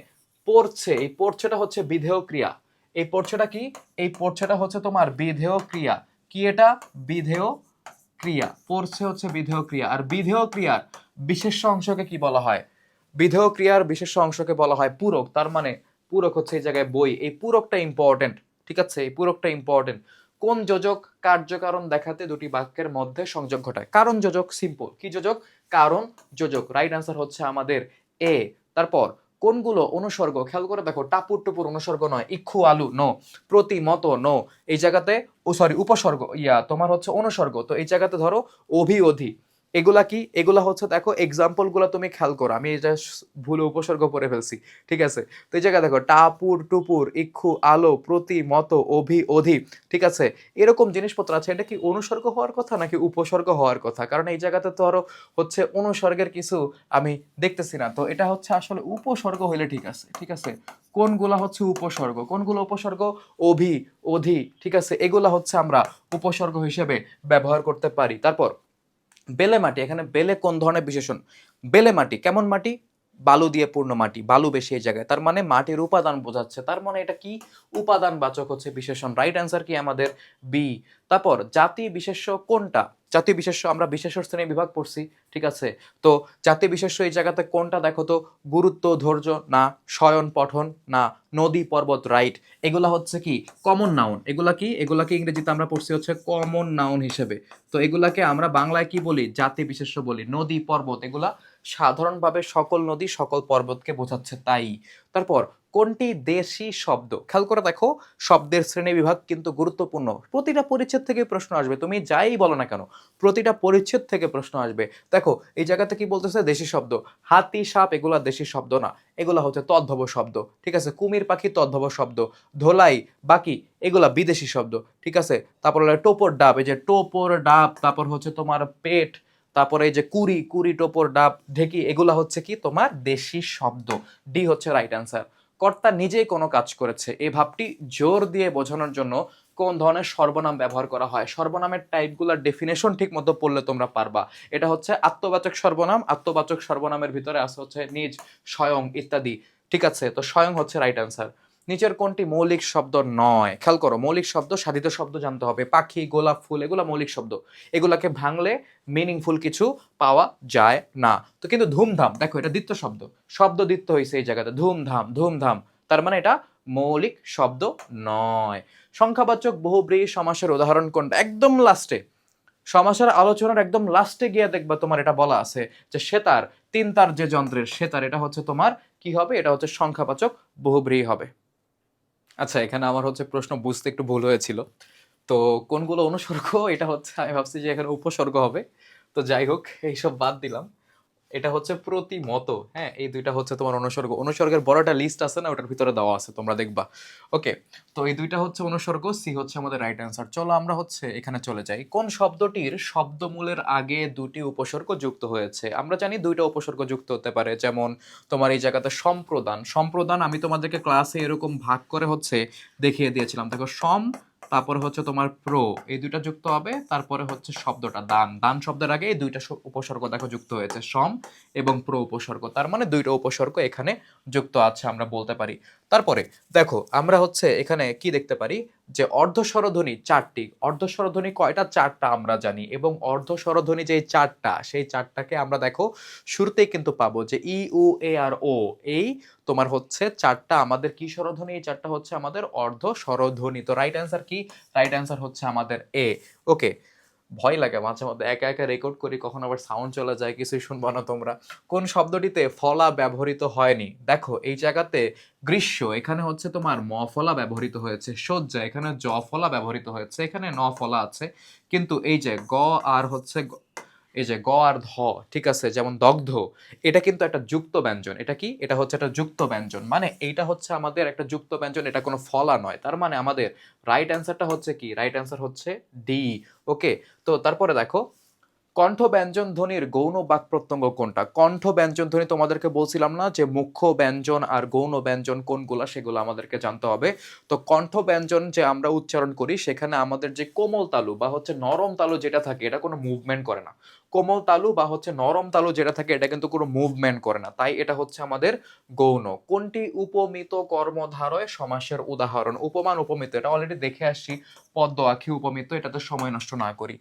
পড়ছে, এই পড়ছেটা হচ্ছে বিধেয় ক্রিয়া। এই পড়ছেটা কি? এই পড়ছেটা হচ্ছে তোমার বিধেয় ক্রিয়া। কি এটা? বিধেয় ক্রিয়া। পড়ছে হচ্ছে বিধেয় ক্রিয়া, আর বিধেয় ক্রিয়ার বিশেষ্য অংশকে কি বলা হয়? বিধেয় ক্রিয়ার বিশেষ্য অংশকে বলা হয় পূরক। তার মানে পূরক হচ্ছে এই জায়গায় বই, এই পূরকটা ইম্পর্টেন্ট, ঠিক আছে, এই পূরকটা ইম্পর্টেন্ট। কোন যোজক কার্যকারণ দেখাতে দুটি বাক্যের মধ্যে সংযোগ ঘটায়? কারণ যোজক, সিম্পল। কি যোজক? কারণ যোজক। রাইট অ্যান্সার হচ্ছে আমাদের এ। তারপর কোনগুলো অনুসর্গ? খেয়াল করে দেখো, টাপুর টুপুর অনুসর্গ নয়, ইক্ষু আলু নো, প্রতি মত নো, এই জায়গাতে উপসর্গ, তোমার হচ্ছে অনুসর্গ। তো এই জায়গাতে ধরো অভি, অধি, এগুলা কি? এগুলা হচ্ছে দেখো এক্সাম্পল গুলা তুমি খেয়াল করো, আমি এটা ভুলে উপসর্গ পড়ে ফেলছি, ঠিক আছে। তো এই জায়গায় দেখো টাপুর টুপুর, ইক্ষু আলো, প্রতি মত, অভি, অধি, ঠিক আছে, এরকম জিনিসপত্র আছে। এটা কি অনুসর্গ হওয়ার কথা নাকি উপসর্গ হওয়ার কথা? কারণ এই জায়গাতে তো আরো হচ্ছে অনুসর্গের কিছু আমি দেখতেছি না, তো এটা হচ্ছে আসলে উপসর্গ হইলে ঠিক আছে, ঠিক আছে। কোনগুলা হচ্ছে উপসর্গ? কোনগুলো উপসর্গ? অভি, অধি, ঠিক আছে, এগুলা হচ্ছে আমরা উপসর্গ হিসেবে ব্যবহার করতে পারি। তারপর বেলে মাটি, এখানে বেলে কোন ধরনের বিশেষণ? বেলে মাটি কেমন মাটি? বালু দিয়ে পূর্ণ মাটি, বালু বেশি এই জায়গায়, তার মানে মাটির উপাদান বোঝাচ্ছে, তার মানে এটা কি? উপাদান বাচক হচ্ছে বিশেষণ। রাইট অ্যান্সার কি আমাদের? বি। তারপর জাতি বিশেষ্য কোনটা? জাতি বিশেষ্য আমরা বিশেষ্য শ্রেণী বিভাগ পড়ছি, ঠিক আছে। তো জাতি বিশেষ্য এই জায়গাতে কোনটা দেখো তো? গুরুত্ব, ধৈর্য না, শয়ন, পঠন না, নদী, পর্বত, রাইট। এগুলা হচ্ছে কি? Common noun. এগুলা কি? এগুলাকে ইংরেজিতে আমরা পড়ছি হচ্ছে কমন নাউন হিসেবে। তো এগুলাকে আমরা বাংলায় কি বলি? জাতি বিশেষ্য বলি। নদী, পর্বত, এগুলা সাধারণভাবে সকল নদী সকল পর্বতকে বোঝাচ্ছে তাই। তারপর কোনটি দেশি শব্দ? খেয়াল করে দেখো, শব্দের শ্রেণীবিভাগ কিন্তু গুরুত্বপূর্ণ। প্রতিটা পরিচ্ছেদ থেকে প্রশ্ন আসবে, তুমি যাই বলো না কেন, প্রতিটা পরিচ্ছেদ থেকে প্রশ্ন আসবে। দেখো এই জায়গাতে কি বলতেছে, দেশি শব্দ। হাতি, সাপ এগুলা দেশি শব্দ না, এগুলা হচ্ছে তদ্ভব শব্দ। ঠিক আছে, কুমির পাখি তদ্ভব শব্দ, ধোলাই, বাকি এগুলা বিদেশি শব্দ। ঠিক আছে, তারপর হলো টোপর ডাব, এই যে টোপর ডাব, তারপর হচ্ছে তোমার পেট, তারপরে এই যে কুড়ি, কুড়ি, টোপর ডাব, ঢেকি, এগুলা হচ্ছে কি তোমার দেশি শব্দ। ডি হচ্ছে রাইট অ্যান্সার। কর্তা নিজেই কোনো কাজ করেছে, এই ভাবটি জোর দিয়ে বোঝানোর জন্য কোন ধরনের সর্বনাম ব্যবহার করা হয়? সর্বনামের টাইপগুলোর ডেফিনেশন ঠিক মতো পড়লে তোমরা পারবা। এটা হচ্ছে আত্মবাচক সর্বনাম, আত্মবাচক সর্বনামের ভিতরে আছে হচ্ছে নিজ, স্বয়ং ইত্যাদি। ঠিক আছে, তো স্বয়ং হচ্ছে রাইট অ্যান্সার। নিচের কোনটি মৌলিক শব্দ নয়? খেয়াল করো, মৌলিক শব্দ, সাধিত শব্দ জানতে হবে। পাখি, গোলাপ ফুল এগুলো মৌলিক শব্দ, এগুলাকে ভাঙলে মিনিংফুল কিছু পাওয়া যায় না। তো কিন্তু ধুমধাম, দেখো এটা দ্বিত্ব শব্দ, শব্দ দ্বিত্ব হয়েছে এই জায়গাতে, ধুমধাম, ধুমধাম, তার মানে এটা মৌলিক শব্দ নয়। সংখ্যাবাচক বহুব্রীহি সমাসের উদাহরণ কোনটা? একদম লাস্টে, সমাসের আলোচনার একদম লাস্টে গিয়ে দেখবা তোমার এটা বলা আছে যে সেতার, তিন তার যে যন্ত্রের সেতার, এটা হচ্ছে তোমার কি হবে? এটা হচ্ছে সংখ্যাবাচক বহুব্রীহি হবে। আচ্ছা, এখানে আমার হচ্ছে প্রশ্ন বুঝতে একটু ভুল হয়েছিল। তো কোনগুলো অনুসর্গ, এটা হচ্ছে আমি ভাবছি যে এখানে উপসর্গ হবে। তো যাই হোক, এইসব বাদ দিলাম। এটা হচ্ছে প্রতিমত, হ্যাঁ, এই দুইটা হচ্ছে তোমার অনুসর্গ। অনুসর্গের বড় একটা লিস্ট আছে না, ওটার ভিতরে দেওয়া আছে, তোমরা দেখবা। ওকে, তো এই দুইটা হচ্ছে অনুসর্গ, সি হচ্ছে আমাদের রাইট অ্যান্সার। চলো আমরা হচ্ছে এখানে চলে যাই। কোন শব্দটির শব্দমূলের আগে দুটি উপসর্গ যুক্ত হয়েছে? আমরা জানি দুইটা উপসর্গ যুক্ত হতে পারে, যেমন তোমার এই জায়গাতে সম্প্রদান। সম্প্রদান আমি তোমাদেরকে ক্লাসে এরকম ভাগ করে হচ্ছে দেখিয়ে দিয়েছিলাম। দেখো, সম, তারপরে হচ্ছে তোমার প্রো, এই দুইটা যুক্ত হবে, তারপরে হচ্ছে শব্দটা দান। দান শব্দের আগে এই দুইটা উপসর্গ দেখো যুক্ত হয়েছে, সম এবং প্রো উপসর্গ, তার মানে দুইটা উপসর্গ এখানে যুক্ত আছে আমরা বলতে পারি। তারপরে দেখো আমরা হচ্ছে এখানে কি দেখতে পারি, যে অর্ধস্বরধ্বনি চারটি। অর্ধস্বরধ্বনি কয়টা? চারটা আমরা জানি, এবং অর্ধস্বরধ্বনি যে চারটা, সেই চারটাকে আমরা দেখো শুরুতেই কিন্তু পাবো যে ই, উ, এ আর ও, এই তোমার হচ্ছে চারটা আমাদের কি স্বরধ্বনি? এই চারটা হচ্ছে আমাদের অর্ধ স্বরধ্বনি। তো রাইট অ্যান্সার কি? রাইট অ্যান্সার হচ্ছে আমাদের এ। ওকে, ভয় লাগে মাঝে মধ্যে, একা একা রেকর্ড করি, কখন আবার সাউন্ড চলে যায়, কিছুই শুনবো না তোমরা। কোন শব্দটিতে ফলা ব্যবহৃত হয়নি? দেখো এই জায়গাতে গ্রীষ্ম, এখানে হচ্ছে তোমার ম ফলা ব্যবহৃত হয়েছে। শয্যা, এখানে জ ফলা ব্যবহৃত হয়েছে, এখানে ন ফলা আছে। কিন্তু এই যে গ আর হচ্ছে এই যে গ আর ধ, ঠিক আছে, যেমন দগ্ধ, এটা কিন্তু একটা যুক্ত ব্যঞ্জন। এটা কি? এটা হচ্ছে একটা যুক্ত ব্যঞ্জন, মানে এইটা হচ্ছে আমাদের একটা যুক্ত ব্যঞ্জন, এটা কোনো ফলা নয়। তার মানে আমাদের রাইট অ্যান্সারটা হচ্ছে কি? রাইট অ্যান্সার হচ্ছে ডি। ওকে, তো তারপরে দেখো, কণ্ঠ ব্যঞ্জন ধ্বনির গৌণ বাক প্রত্যঙ্গ কোনটা? কণ্ঠ ব্যঞ্জন ধ্বনি তোমাদেরকে বলছিলাম না যে মুখ্য ব্যঞ্জন আর গৌণ ব্যঞ্জন কোনগুলা, সেগুলো আমাদেরকে জানতে হবে। তো কণ্ঠ ব্যঞ্জন যে আমরা উচ্চারণ করি, সেখানে আমাদের যে কোমল তালু বা হচ্ছে নরম তালু যেটা থাকে, এটা কোনো মুভমেন্ট করে না। কোমল তালু বা হচ্ছে নরম তালু যেটা থাকে, এটা কিন্তু কোনো মুভমেন্ট করে না, তাই এটা হচ্ছে আমাদের গৌণ। কোনটি উপমিত কর্মধারয় সমাসের উদাহরণ? উপমান, উপমিত, এটা অলরেডি দেখে আসছি। পদ্ম আখি উপমিত, এটাতে সময় নষ্ট না করি।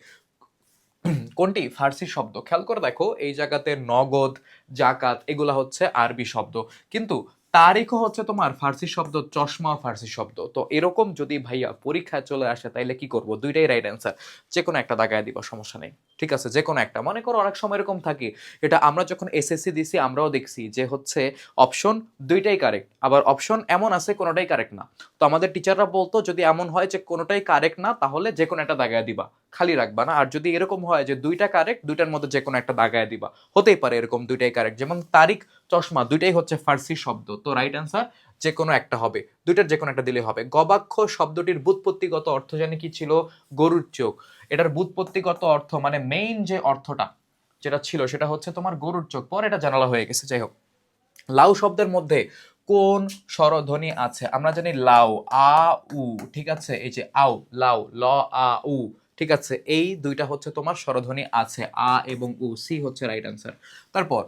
কোনটি ফার্সি শব্দ? খেয়াল করে দেখো, এই জায়গাতে নগদ, জাকাত এগুলা হচ্ছে আরবি শব্দ, কিন্তু তারিখও হচ্ছে তোমার ফার্সি শব্দ, চশমাও ফার্সি শব্দ। তো এরকম যদি ভাইয়া পরীক্ষায় চলে আসে, তাইলে কি করব? দুইটাই রাইট অ্যান্সার, যে কোনো একটা দাগায় দিবা, সমস্যা নেই। ঠিক আছে, যে কোনো একটা। মনে করো অনেক সময় এরকম থাকে, এটা আমরা যখন এসএসসি দিছি আমরাও দেখছি যে হচ্ছে অপশন দুইটাই কারেক্ট, আবার অপশন এমন আছে কোনোটাই কারেক্ট না। তো আমাদের টিচাররা বলতো যদি এমন হয় যে কোনোটাই কারেক্ট না, তাহলে যে কোনো একটা দাগায় দিবা, খালি রাখবা না। আর যদি এরকম হয় যে দুইটা কারেক্ট, দুইটার মধ্যে যে কোনো একটা দাগায় দিবা। হতেই পারে এরকম দুইটাই কারেক্ট, যেমন তারিখ, চশমা দুইটাই হচ্ছে ফার্সি শব্দ। তো রাইট অ্যান্সার যে কোনো একটা হবে, দুইটার যে কোনো একটা দিলে হবে। গবাক্ষ শব্দটির ব্যুৎপত্তিগত অর্থ জানি কি ছিল? গরুর চোখ। এটার ব্যুৎপত্তিগত অর্থ মানে মেইন যে অর্থটা যেটা ছিল, সেটা হচ্ছে তোমার গরুর চোখ। পরে এটা জানালা হয়ে গেছে, যাই হোক। লাউ শব্দের মধ্যে কোন স্বরধ্বনি আছে? আমরা জানি লাউ, আ উ, ঠিক আছে, এই যে আউ, লাউ, ল, আ উ, ঠিক আছে, এই দুইটা হচ্ছে তোমার স্বরধ্বনি আছে, আ এবং উ, সি হচ্ছে রাইট অ্যান্সার। তারপর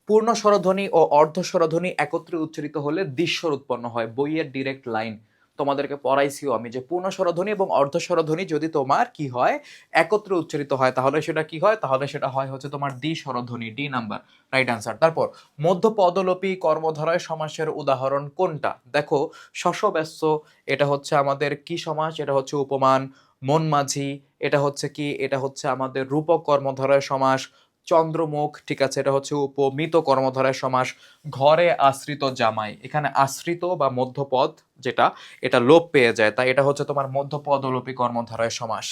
পূর্ণ স্বরধ্বনি ও অর্ধ স্বরধ্বনি একত্রে উচ্চারিত হলে দ্বিস্বর উৎপন্ন হয়। বইয়ের ডিরেক্ট লাইন তোমাদেরকে পড়াইছিও আমি, যে পূর্ণ স্বরধ্বনি এবং অর্ধ স্বরধ্বনি যদি তোমার কি হয়, একত্রে উচ্চারিত হয়, তাহলে সেটা কি হয়? তাহলে সেটা হয় হচ্ছে তোমার দ্বিস্বরধ্বনি, ডি নাম্বার রাইট অ্যান্সার। তারপর মধ্য পদলোপী কর্মধারয় সমাসের উদাহরণ কোনটা? দেখো, শশব্যস্ত, এটা হচ্ছে আমাদের কি সমাস? এটা হচ্ছে উপমান। মন মাঝি, এটা হচ্ছে কি? এটা হচ্ছে আমাদের রূপক কর্মধারয় সমাস। চন্দ্রমুখ, ঠিক আছে, এটা হচ্ছে উপমিত কর্মধারয় সমাস। ঘরে আশ্রিত জামাই, এখানে আশ্রিত বা মধ্যপদ যেটা, এটা লোপ পেয়ে যায়, তাই এটা হচ্ছে তোমার মধ্যপদলোপী কর্মধারয় সমাস।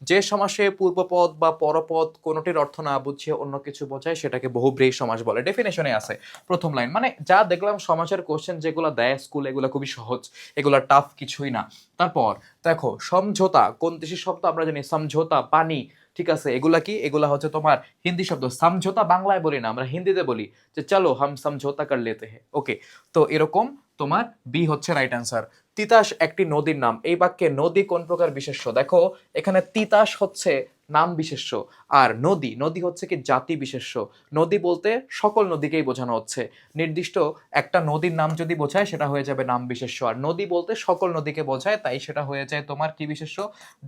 যে সমাসে পূর্বপদ বা পরপদ কোনোটির অর্থ না বুঝিয়ে অন্য কিছু বোঝায় সেটাকে বহুব্রীহি সমাস বলে। ডেফিনেশনে আছে প্রথম লাইন। মানে যা দেখলাম সমাসের কোশ্চেন যেগুলো দেয় স্কুলে, এগুলো খুবই সহজ, এগুলো টাফ কিছুই না। তারপর দেখো সমঝোতা, কোন দেশি শব্দ আমরা জানি, সমঝোতা পানি, ঠিক আছে, এগুলা কি, এগুলা হচ্ছে তোমার হিন্দি শব্দ। সমঝোতা বাংলায় বলি না, আমরা হিন্দিতে বলি যে চলো হাম সমঝোতা কর লেতে হ্যাঁ, ওকে। তো এরকম তোমার বি হচ্ছে রাইট অ্যান্সার। তিতাস একটি নদীর নাম, এই বাক্যে নদী কোন প্রকার বিশেষ্য, দেখো এখানে তিতাস হচ্ছে নাম বিশেষ্য, আর নদী, নদী হচ্ছে কি জাতি বিশেষ্য। নদী বলতে সকল নদীকেই বোঝানো হচ্ছে, নির্দিষ্ট একটা নদীর নাম যদি বোঝায় সেটা হয়ে যাবে নাম বিশেষ্য, আর নদী বলতে সকল নদীকে বোঝায়, তাই সেটা হয়ে যায় তোমার কি বিশেষ্য,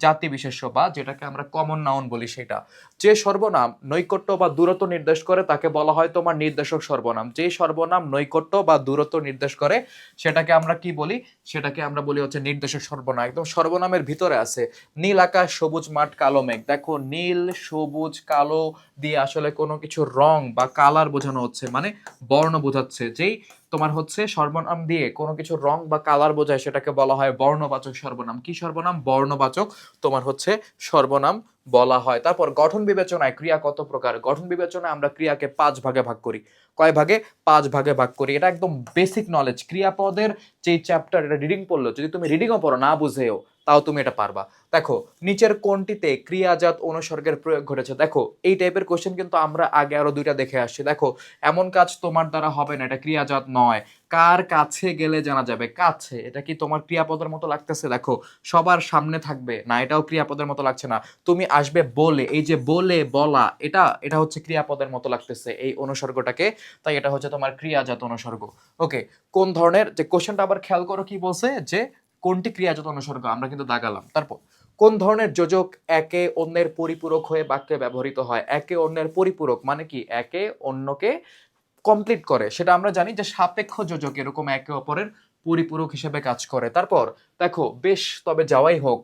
জাতি বিশেষ্য, বা যেটাকে আমরা কমন নাউন বলি সেটা। যে সর্বনাম নৈকট্য বা দূরত্ব নির্দেশ করে তাকে বলা হয় তোমার নির্দেশক সর্বনাম। যে সর্বনাম নৈকট্য বা দূরত্ব নির্দেশ করে সেটাকে আমরা কি বলি, সেটাকে আমরা বলি হচ্ছে নির্দেশক সর্বনাম। একদম সর্বনামের ভিতরে আছে নীল আকাশ, সবুজ মাঠ, কালো মেঘ। দেখো নীল, সবুজ, কালো দিয়ে আসলে কোনো কিছু রং বা কালার বোঝানো হচ্ছে, মানে বর্ণ বোঝাচ্ছে। যেই তোমার হচ্ছে সর্বনাম দিয়ে কোনো কিছু রং বা কালার বোঝায় সেটাকে বলা হয় বর্ণবাচক সর্বনাম। কি সর্বনাম, বর্ণবাচক তোমার হচ্ছে সর্বনাম বলা হয়। তারপর গঠন বিবেচনায় ক্রিয়া কত প্রকার, গঠন বিবেচনায় আমরা ক্রিয়াকে 5 ভাগে ভাগ করি। কয় ভাগে, 5 ভাগে ভাগ করি। এটা একদম বেসিক নলেজ, ক্রিয়াপদের যে চ্যাপ্টার, এটা রিডিং পড়লো, যদি তুমি রিডিংও পড়ো না বুঝেও তাও তুমি এটা পারবা। দেখো নিচের কোনটিতে ক্রিয়াজাত অনুসর্গের প্রয়োগ ঘটেছে, দেখো এই টাইপের কোশ্চেন কিন্তু আমরা আগে আরো 2টা দেখে আসছি। দেখো এমন কাজ তোমার দ্বারা হবে না, এটা ক্রিয়াজাত নয়। কার কাছে গেলে জানা যাবে, কাছে, এটা কি তোমার ক্রিয়াপদের মতো লাগতেছে, দেখো সবার সামনে থাকবে না, এটাও ক্রিয়াপদের মতো লাগছে না। তুমি আসবে বলে, এই যে বলে বলা, এটা এটা হচ্ছে ক্রিয়াপদের মতো লাগতেছে এই অনুসর্গটাকে, তাই এটা হচ্ছে তোমার ক্রিয়াজাত অনুসর্গ। ওকে, কোন ধরনের, যে কোশ্চেনটা আবার খেয়াল করো কি বলছে, যে কোনটি ক্রিয়াজাত অনুসর্গ, আমরা কিন্তু দাগালাম। তারপর কোন ধরনের যোজক একে অন্যের পরিপূরক হয়ে বাক্যে ব্যবহৃত হয়, একে অন্যের পরিপূরক মানে কি, একে অন্যকে কমপ্লিট করে, সেটা আমরা জানি যে সাপেক্ষ যোজক এরকম একে অপরের পরিপূরক হিসেবে কাজ করে। তারপর দেখো বেশ তবে যাওয়াই হোক,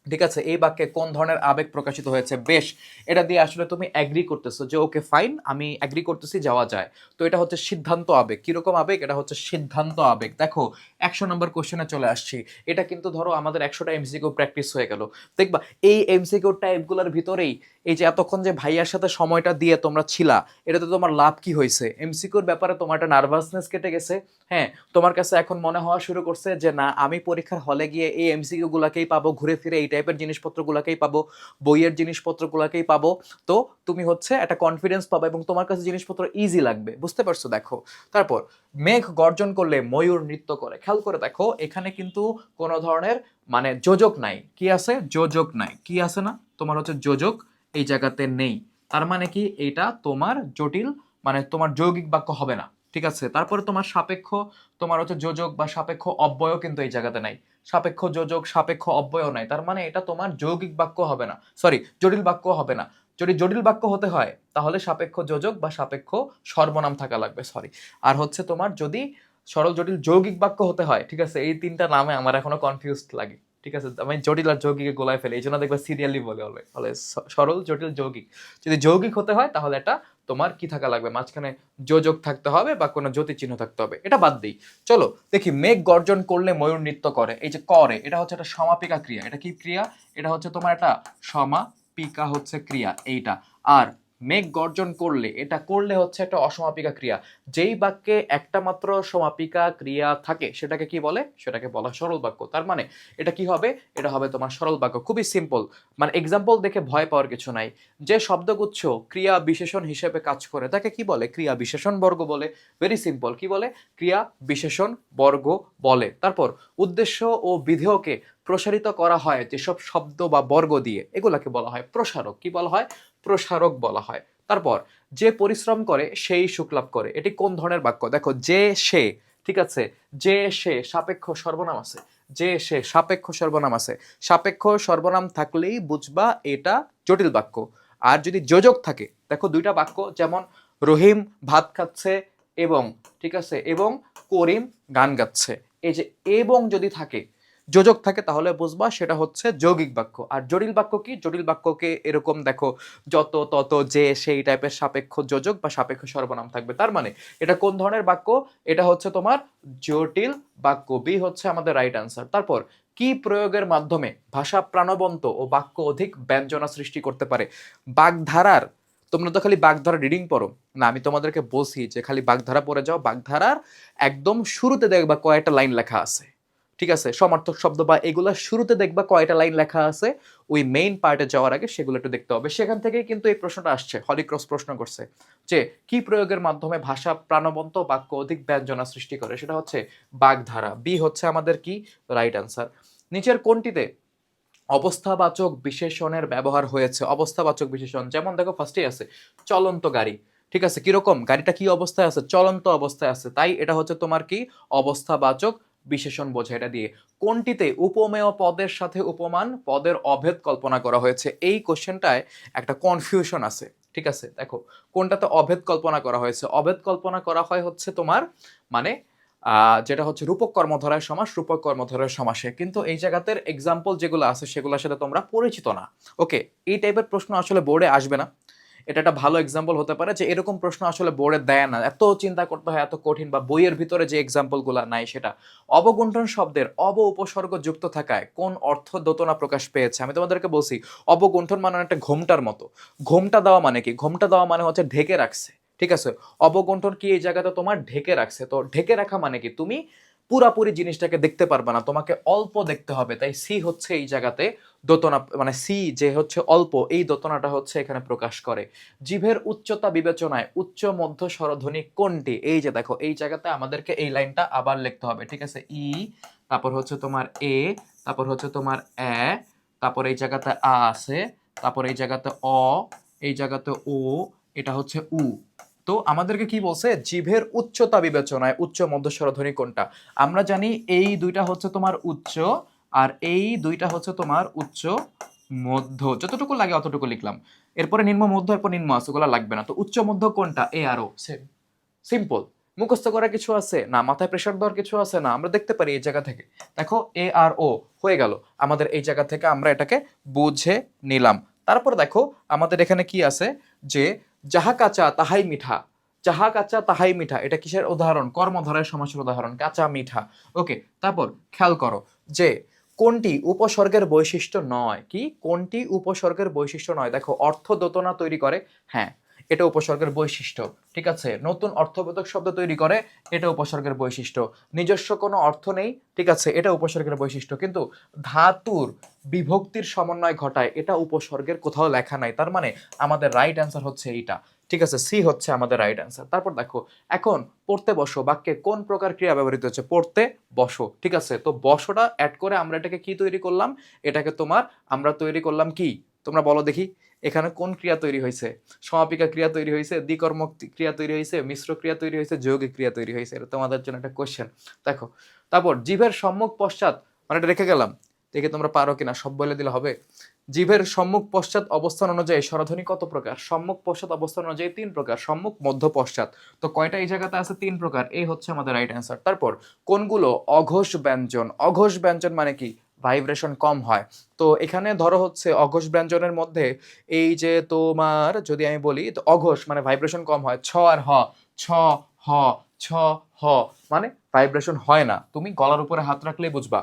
ঠিক আছে, এই বাক্যে কোন ধরনের আবেগ প্রকাশিত হয়েছে, বেশ, এটা দিয়ে আসলে তুমি অ্যাগ্রি করতেছো যে ওকে ফাইন আমি অ্যাগ্রি করতেছি, যাওয়া যায়। তো এটা হচ্ছে সিদ্ধান্ত আবেগ। কিরকম আবেগ, এটা হচ্ছে সিদ্ধান্ত আবেগ। দেখো 100 নম্বর কোশ্চেনে চলে আসছি, এটা কিন্তু ধরো আমাদের 100টা এমসিকিউ প্র্যাকটিস হয়ে গেল। দেখবা এই এমসিকিউ টাইপগুলোর ভিতরেই, এই যে এতক্ষণ যে ভাইয়ার সাথে সময়টা দিয়ে তোমরা ছিলা, এটাতে তোমার লাভ কি হয়েছে, এমসিকিউর ব্যাপারে তোমার একটা নার্ভাসনেস কেটে গেছে। হ্যাঁ, তোমার কাছে এখন মনে হওয়া শুরু করছে যে না, আমি পরীক্ষার হলে গিয়ে এই এমসিকিউ গুলাকেই পাবো, ঘুরে ফিরে এই টাইপের জিনিসপত্রগুলোকেই পাবো, বইয়ের জিনিসপত্রগুলোকেই পাবো। তো তুমি হচ্ছে একটা কনফিডেন্স পাবে এবং তোমার কাছে জিনিসপত্র ইজি লাগবে, বুঝতে পারছো। দেখো তারপর মেঘ গর্জন করলে ময়ূর নৃত্য করে, খেয়াল করে দেখো এখানে কিন্তু কোনো ধরনের মানে যোজক নাই, কি আছে, যোজক নাই, কি আছে না, তোমার হচ্ছে যোজক এই জায়গাতে নেই। তার মানে কি, এটা তোমার জটিল, মানে তোমার যৌগিক বাক্য হবে না, ঠিক আছে। তারপরে তোমার সাপেক্ষ, তোমার হচ্ছে যোজক বা সাপেক্ষ অব্যয় কিন্তু এই জায়গাতে নাই, সাপেক্ষ যোজক সাপেক্ষ অব্যয় নাই, তার মানে এটা তোমার যৌগিক বাক্য হবে না, সরি জটিল বাক্য হবে না। যদি জটিল বাক্য হতে হয় তাহলে সাপেক্ষ যোজক বা সাপেক্ষ সর্বনাম থাকা লাগবে, সরি। আর হচ্ছে তোমার যদি সরল জটিল যৌগিক বাক্য হতে হয়, ঠিক আছে, এই 3টা নামে আমার এখনো কনফিউজড লাগে, ঠিক আছে, আমি জটিল আর যৌগিকে গোলায় ফেলে, এই জন্য দেখবে সিরিয়ালি বলে বলে বলে সরল জটিল যৌগিক। যদি যৌগিক হতে হয় তাহলে এটা তোমার কি থাকা লাগবে, মাঝখানে যোজক থাকতে হবে বা কোনো জ্যোতি চিহ্ন থাকতে হবে, এটা বাদ দিই। চলো দেখি, মেঘ গর্জন করলে ময়ূর নৃত্য করে, এই যে করে, এটা হচ্ছে একটা সমাপিকা ক্রিয়া, এটা কি ক্রিয়া, এটা হচ্ছে তোমার একটা সমাপিকা হচ্ছে ক্রিয়া এইটা। আর মেঘ গর্জন করলে, এটা করলে হচ্ছে একটা অসমাপিকা ক্রিয়া। যেই বাক্যে একটা মাত্র সমাপিকা ক্রিয়া থাকে সেটাকে কি বলে, সেটাকে বলা সরল বাক্য। তার মানে এটা কি হবে, এটা হবে তোমার সরল বাক্য। খুবই সিম্পল, মানে এক্সাম্পল দেখে ভয় পাওয়ার কিছু নাই। যে শব্দগুচ্ছ ক্রিয়া বিশেষণ হিসেবে কাজ করে তাকে কি বলে, ক্রিয়া বিশেষণ বর্গ বলে। ভেরি সিম্পল, কি বলে, ক্রিয়া বিশেষণ বর্গ বলে। তারপর উদ্দেশ্য ও বিধেয়কে প্রসারিত করা হয় যেসব শব্দ বা বর্গ দিয়ে, এগুলাকে বলা হয় প্রসারক। কি বলা হয়, প্রসারক বলা হয়। তারপর যে পরিশ্রম করে সেই সুখ লাভ করে, এটি কোন ধরনের বাক্য, দেখো যে সে, ঠিক আছে, যে সে সাপেক্ষ সর্বনাম আছে, যে সে সাপেক্ষ সর্বনাম আছে, সাপেক্ষ সর্বনাম থাকলেই বুঝবা এটা জটিল বাক্য। আর যদি যোজক থাকে, দেখো 2টা বাক্য, যেমন রহিম ভাত খাচ্ছে এবং, ঠিক আছে, এবং করিম গান গাচ্ছে, এই যে এবং যদি থাকে, যোজক থাকে তাহলে বুঝবা সেটা হচ্ছে যৌগিক বাক্য। আর জটিল বাক্য কি? জটিল বাক্যকে এরকম দেখো যত তত যে সেই টাইপের সাপেক্ষ যোজক বা সাপেক্ষ সর্বনাম থাকবে। তার মানে এটা কোন ধরনের বাক্য? এটা হচ্ছে তোমার জটিল বাক্য। বি হচ্ছে আমাদের রাইট আনসার। তারপর কি প্রয়োগের মাধ্যমে ভাষা প্রাণবন্ত ও বাক্য অধিক ব্যঞ্জনা সৃষ্টি করতে পারে? বাগধারার, তোমরা তো খালি বাগধারা রিডিং পড়ো না, আমি তোমাদেরকে বলছি যে খালি বাগধারা পড়ে যাও। বাগধারার একদম শুরুতে দেখবা কয়েকটা লাইন লেখা আছে, ঠিক আছে, সমার্থক শব্দ বা এগুলা শুরুতে দেখবা কয়টা লাইন লেখা আছে, ওই মেইন পার্টে যাওয়ার আগে সেগুলো একটু দেখতে হবে। সেখান থেকেই কিন্তু এই প্রশ্নটা আসছে, হলিক্রস প্রশ্ন করছে যে কি প্রয়োগের মাধ্যমে ভাষা প্রাণবন্ত বাক্য অধিক ব্যঞ্জনা সৃষ্টি করে? সেটা হচ্ছে বাগধারা। বি হচ্ছে আমাদের কি রাইট আনসার। নিচের কোনটিতে অবস্থাবাচক বিশেষণের ব্যবহার হয়েছে? অবস্থাবাচক বিশেষণ যেমন দেখো ফার্স্টেই আছে চলন্ত গাড়ি, ঠিক আছে, কিরকম গাড়িটা কি অবস্থায় আছে? চলন্ত অবস্থায় আছে, তাই এটা হচ্ছে তোমার কি অবস্থাবাচক বিশেষণ বোঝায় এটা দিয়ে। কোনটিতে উপমেয় পদের সাথে উপমান পদের অভেদ কল্পনা করা হয়েছে? এই কোশ্চেনটায় একটা কনফিউশন আছে, ঠিক আছে। দেখো কোনটাতে অভেদ কল্পনা করা হয়েছে? অভেদ কল্পনা করা হয় হচ্ছে তোমার মানে যেটা হচ্ছে রূপক কর্মধারয় সমাস, রূপক কর্মধারয় সমাসে। কিন্তু এই জায়গাতে এক্সাম্পল যেগুলো আছে সেগুলোর সাথে তোমরা পরিচিত না। ওকে, এই টাইপের প্রশ্ন আসলে বোর্ডে আসবে না। এটা একটা ভালো এক্সাম্পল হতে পারে যে এরকম প্রশ্ন আসলে বোর্ডে দেয় না, এত চিন্তা করতে হয়, এত কঠিন, বা বইয়ের ভিতরে যে এক্সাম্পলগুলো নাই সেটা। অবগুণ্ঠন শব্দের অব উপসর্গ যুক্ত থাকায় কোন অর্থ দোতনা প্রকাশ পেয়েছে? আমি তোমাদেরকে বলছি অবগুণ্ঠন মানে একটা ঘোমটার মতো। ঘোমটা দেওয়া মানে কি? ঘোমটা দেওয়া মানে হচ্ছে ঢেকে রাখছে, ঠিক আছে। অবগুণ্ঠন কি এই জায়গাতে তোমার ঢেকে রাখছে। তো ঢেকে রাখা মানে কি? তুমি পুরাপুরি জিনিসটাকে দেখতে পারবে না, তোমাকে অল্প দেখতে হবে। তাই সি হচ্ছে এই জায়গাতে দোতনা, মানে সি যে হচ্ছে অল্প, এই দোতনাটা হচ্ছে এখানে প্রকাশ করে। জিভের উচ্চতা বিবেচনায় উচ্চ মধ্য স্বরধ্বনি কোনটি? এই যে দেখো এই জায়গাতে আমাদেরকে এই লাইনটা আবার লিখতে হবে, ঠিক আছে। ই, তারপর হচ্ছে তোমার এ, তারপর হচ্ছে তোমার এ, তারপর এই জায়গাতে আ আছে, তারপর এই জায়গাতে অ, এই জায়গাতে ও, এটা হচ্ছে উ। তো আমাদেরকে কি বলছে? জিভের উচ্চতা বিবেচনায় উচ্চ মধ্য স্বরধ্বনি কোনটা? আমরা জানি এই দুইটা হচ্ছে তোমার উচ্চ, আর এই দুইটা হচ্ছে তোমার উচ্চ মধ্য, যতটুকু লাগে অতটুকু লিখলাম। এরপরে নিম্ন মধ্য, এরপর নিম্ন আছে, ওগুলো লাগবে না। তো উচ্চ মধ্য কোনটা? এ আর ও। সিম্পল। মুখস্থ করার কিছু আছে না, মাথায় প্রেশার দেওয়ার কিছু আছে না, আমরা দেখতে পারি এই জায়গা থেকে। দেখো এ আর ও হয়ে গেল আমাদের, এই জায়গা থেকে আমরা এটাকে বুঝে নিলাম। তারপর দেখো আমাদের এখানে কি আছে যে যাহা কাঁচা তাহাই মিঠা, যাহা কাঁচা তাহাই মিঠা, এটা কিসের উদাহরণ? কর্মধারয় সমাসের উদাহরণ, কাঁচা মিঠা। ওকে, তারপর খেয়াল করো যে কোনটি উপসর্গের বৈশিষ্ট্য নয়? কি কোনটি উপসর্গের বৈশিষ্ট্য নয়? দেখো অর্থ দোতনা তৈরি করে, হ্যাঁ এটা উপসর্গের বৈশিষ্ট্য, ঠিক আছে। নতুন অর্থবোধক শব্দ তৈরি করে, এটা উপসর্গের বৈশিষ্ট্য। নিজস্ব কোনো অর্থ নেই, ঠিক আছে, এটা উপসর্গের বৈশিষ্ট্য। কিন্তু ধাতুর বিভক্তির সমন্বয় ঘটায়, এটা উপসর্গের কোথাও লেখা নাই। তার মানে আমাদের রাইট অ্যান্সার হচ্ছে এইটা, ঠিক আছে, সি হচ্ছে আমাদের রাইট অ্যান্সার। তারপর দেখো এখন পড়তে বসো বাক্যে কোন প্রকার ক্রিয়া ব্যবহৃত হচ্ছে? পড়তে বসো, ঠিক আছে। তো বসোটা অ্যাড করে আমরা এটাকে কি তৈরি করলাম? এটাকে তোমার আমরা তৈরি করলাম কি? তোমরা বলো দেখি, এখানে কোন ক্রিয়া তৈরি হয়েছে? সমাপিকা ক্রিয়া তৈরি হয়েছে, দ্বিকর্মক ক্রিয়া তৈরি হয়েছে, মিশ্র ক্রিয়া তৈরি হয়েছে, যৌগিক ক্রিয়া তৈরি হয়েছে। এটা তোমাদের জন্য একটা কোশ্চেন। দেখো তারপর জিভের সম্মুখ পশ্চাৎ, মানে এটা রেখে গেলাম, দেখে তোমরা পারো কিনা, সব বলে দিলে হবে। জিভের সম্মুখ পশ্চাৎ অবস্থান অনুযায়ী স্বরধ্বনি কত প্রকার? সম্মুখ পশ্চাৎ অবস্থান অনুযায়ী 3 প্রকার, সম্মুখ মধ্য পশ্চাৎ। তো কয়টা এই জায়গাতে আছে? 3 প্রকার। এই হচ্ছে আমাদের রাইট অ্যান্সার। তারপর কোনগুলো অঘোষ ব্যঞ্জন? অঘোষ ব্যঞ্জন মানে কি? ভাইব্রেশন কম হয়। তো এখানে ধরো হচ্ছে অঘোষ ব্যঞ্জনের মধ্যে এই যে তোমার যদি আমি বলি, তো অঘোষ মানে ভাইব্রেশন কম হয়, ছ আর হ, ছ হ, ছ হ, মানে ভাইব্রেশন হয় না। তুমি গলার উপরে হাত রাখলেই বুঝবা।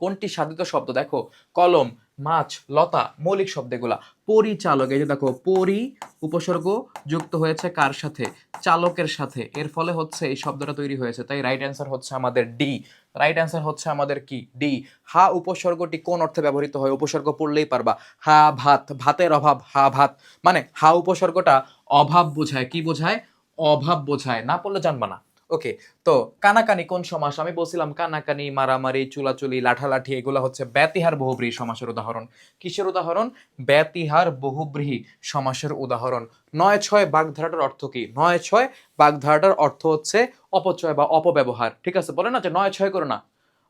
কোনটি সাধিত শব্দ? দেখো কলম, মাছ, লতা, মৌলিক শব্দ এগুলা। পরিচালক, এই যে দেখো পরি উপসর্গ যুক্ত হয়েছে কার সাথে? চালকের সাথে, এর ফলে হচ্ছে এই শব্দটা তৈরি হয়েছে। তাই রাইট অ্যান্সার হচ্ছে আমাদের ডি। রাইট অ্যান্সার হচ্ছে আমাদের কি? ডি। হা উপসর্গটি কোন অর্থে ব্যবহৃত হয়? উপসর্গ পড়লেই পারবা। হা ভাত, ভাতের অভাব, হা ভাত, মানে হা উপসর্গটা অভাব বোঝায়। কি বোঝায়? অভাব বোঝায়, না পড়লে জানবা না। ওকে, তো কানাকানি কোন সমাস? আমি বলছিলাম কানাকানি, মারামারি, চুলাচুলি, লাঠালাঠি এগুলো হচ্ছে ব্যতিহার বহুব্রীহি সমাসের উদাহরণ। কিসের উদাহরণ? ব্যতিহার বহুব্রীহি সমাসের উদাহরণ। ৯-৬ বাগধারাটার অর্থ কি? ৯-৬ বাগধারাটার অর্থ হচ্ছে অপচয় বা অপব্যবহার, ঠিক আছে। বলে না যে ৯-৬ করো না,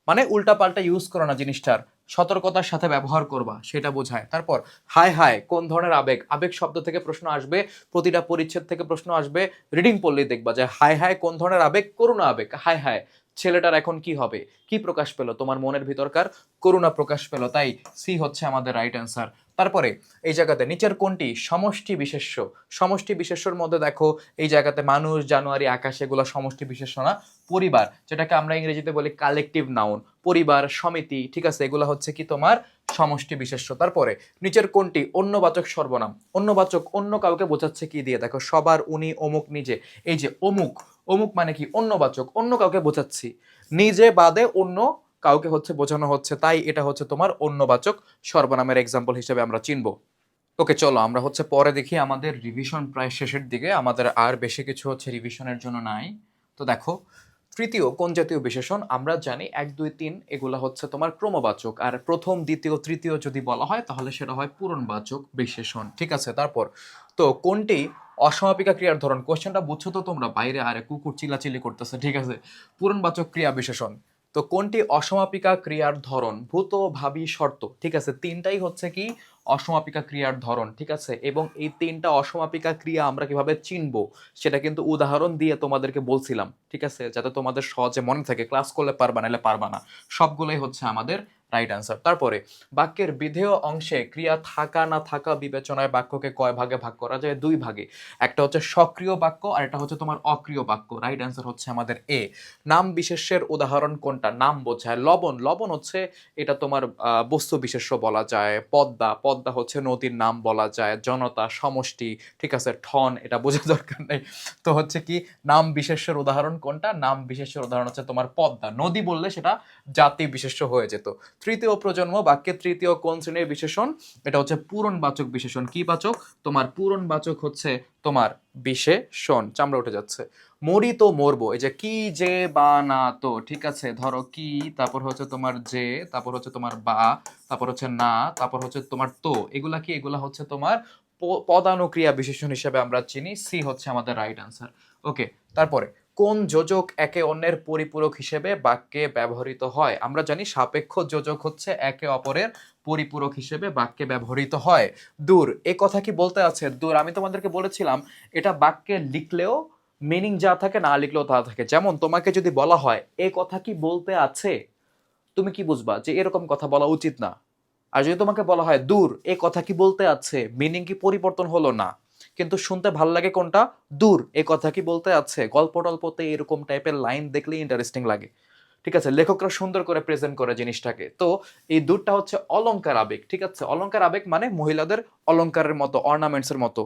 মানে উল্টা পাল্টা ইউজ করো না জিনিসটার, সতর্কতার সাথে ব্যবহার করবা, সেটা বোঝায়। তারপর হায় হায় কোন ধরনের আবেগ? আবেগ শব্দ থেকে প্রশ্ন আসবে, প্রতিটা পরিচ্ছেদ থেকে প্রশ্ন আসবে। রিডিং পড়লেই দেখবা যে হায় হায় কোন ধরনের আবেগ? করুণা আবেগ। হায় হায় ছেলেটার এখন কি হবে, কি প্রকাশ পেল, তোমার মনের ভিতরকার করুণা প্রকাশ পেল, তাই সি হচ্ছে আমাদের রাইট অ্যান্সার। তারপরে এই জায়গাতে নিচের কোনটি সমষ্টি বিশেষ্য? সমষ্টি বিশেষ্যর মধ্যে দেখো এই জায়গাতে মানুষ, জানুয়ারি, আকাশ এগুলো সমষ্টি বিশেষ্য না, পরিবার যেটাকে আমরা ইংরেজিতে বলি কালেকটিভ নাউন, পরিবার, সমিতি, ঠিক আছে, এগুলো হচ্ছে কি তোমার সমষ্টি বিশেষ্য। তারপরে নিচের কোনটি অন্যবাচক সর্বনাম? অন্যবাচক অন্য কাউকে বোঝাচ্ছে কি দিয়ে? দেখো সবার, উনি, অমুক, নিজে, এই যে অমুক, অমুক মানে কি অন্যবাচক, অন্য কাউকে বোঝাচ্ছি, নিজে বাদে অন্য কাউকে হচ্ছে বোঝানো হচ্ছে, তাই এটা হচ্ছে তোমার অন্যবাচক সর্বনামের এক্সাম্পল হিসেবে আমরা চিনব। ওকে চলো আমরা হচ্ছে পরে দেখি, আমাদের রিভিশন প্রায় শেষের দিকে, আমাদের আর বেশি কিছু হচ্ছে রিভিশনের জন্য নাই। তো দেখো তৃতীয় কোন জাতীয় বিশেষণ? আমরা জানি 1 2 3 এগুলা হচ্ছে তোমার ক্রমবাচক, আর প্রথম, দ্বিতীয়, তৃতীয় যদি বলা হয় তাহলে সেটা হয় পূরণবাচক বিশেষণ, ঠিক আছে। তারপর তো কোনটি অসমাপিকা ক্রিয়ার ধরন? কোশ্চেনটা বুঝছো তো তোমরা? বাইরে আরে কুকুর চিল্লাচিল্লি করতেছে, ঠিক আছে। পূরণবাচক ক্রিয়া বিশেষণ, তো কোনটি অসমাপিকা ক্রিয়ার ধরন? ভূত, ভাবী, শর্ত, ঠিক আছে, তিনটাই হচ্ছে কি অসমাপিকা ক্রিয়ার ধরন, ঠিক আছে। এবং এই তিনটা অসমাপিকা ক্রিয়া আমরা কিভাবে চিনবো সেটা কিন্তু উদাহরণ দিয়ে তোমাদেরকে বলছিলাম, ঠিক আছে, যাতে তোমাদের সহজে মনে থাকে, ক্লাস করলে পারবা, নাহলে পারবা না। সবগুলোই হচ্ছে আমাদের রাইট অ্যান্সার। তারপরে বাক্যের বিধেয় অংশে ক্রিয়া থাকা না থাকা বিবেচনায় বাক্যকে কয় ভাগে ভাগ করা যায়? 2 ভাগে। একটা হচ্ছে সক্রিয় বাক্য আর একটা হচ্ছে তোমার অক্রিয় বাক্য। রাইট অ্যান্সার হচ্ছে আমাদের এ। নাম বিশেষ্যের উদাহরণ কোনটা? নাম বোঝায় লবণ, লবণ হচ্ছে এটা তোমার বস্তু বিশেষ্য বলা যায়। পদ্মা, পদ্মা হচ্ছে নদীর নাম বলা যায়। জনতা, সমষ্টি, ঠিক আছে। ঠন, এটা বোঝা দরকার নেই। তো হচ্ছে কি নাম বিশেষ্যের উদাহরণ কোনটা? নাম বিশেষ্যের উদাহরণ হচ্ছে তোমার পদ্মা। নদী বললে সেটা জাতি বিশেষ্য হয়ে যেত। তৃতীয় প্রজন্ম বাক্যের তৃতীয় কোন শ্রেণীর বিশেষণ? এটা হচ্ছে পূরণবাচক বিশেষণ। কি বাচক? তোমার পূরণবাচক হচ্ছে তোমার বিশেষণ। চামড়া উঠে যাচ্ছে। মরি তো মরবো, এই যে কি, যে, বা, না, তো, ঠিক আছে। ধরো কি, তারপর হচ্ছে তোমার যে, তারপর হচ্ছে তোমার বা, তারপর হচ্ছে না, তারপর হচ্ছে তোমার তো, এগুলা কি? এগুলা হচ্ছে তোমার পদানুক্রিয়া বিশেষণ হিসেবে আমরা চিনি। সি হচ্ছে আমাদের রাইট আনসার। ওকে, তারপরে কোন যোজক একে অন্যের পরিপূরক হিসেবে বাক্যে ব্যবহৃত হয়? আমরা জানি সাপেক্ষ যোজক হচ্ছে একে অপরের পরিপূরক হিসেবে বাক্যে ব্যবহৃত হয়। দূর, এ কথা কি বলতে আছে? দূর, আমি তোমাদেরকে বলেছিলাম এটা বাক্যে লিখলেও মিনিং যা থাকে, না লিখলেও তা থাকে। যেমন তোমাকে যদি বলা হয় এ কথা কি বলতে আছে, তুমি কি বুঝবা যে এরকম কথা বলা উচিত না। আর যদি তোমাকে বলা হয় দূর, এ কথা কি বলতে আছে, মিনিং কি পরিবর্তন হলো না, কিন্তু শুনতে ভাল লাগে কোনটা? দূর, এ কথা কি বলতে আছে। গল্প টল্পতে এরকম টাইপের লাইন দেখলে ইন্টারেস্টিং লাগে, ঠিক আছে, লেখকরা সুন্দর করে প্রেজেন্ট করে জিনিসটাকে। তো এই দূরটা হচ্ছে অলংকার আবেগ, ঠিক আছে। অলংকার আবেগ মানে মহিলাদের অলংকারের মতো, অর্নামেন্টস এর মতো।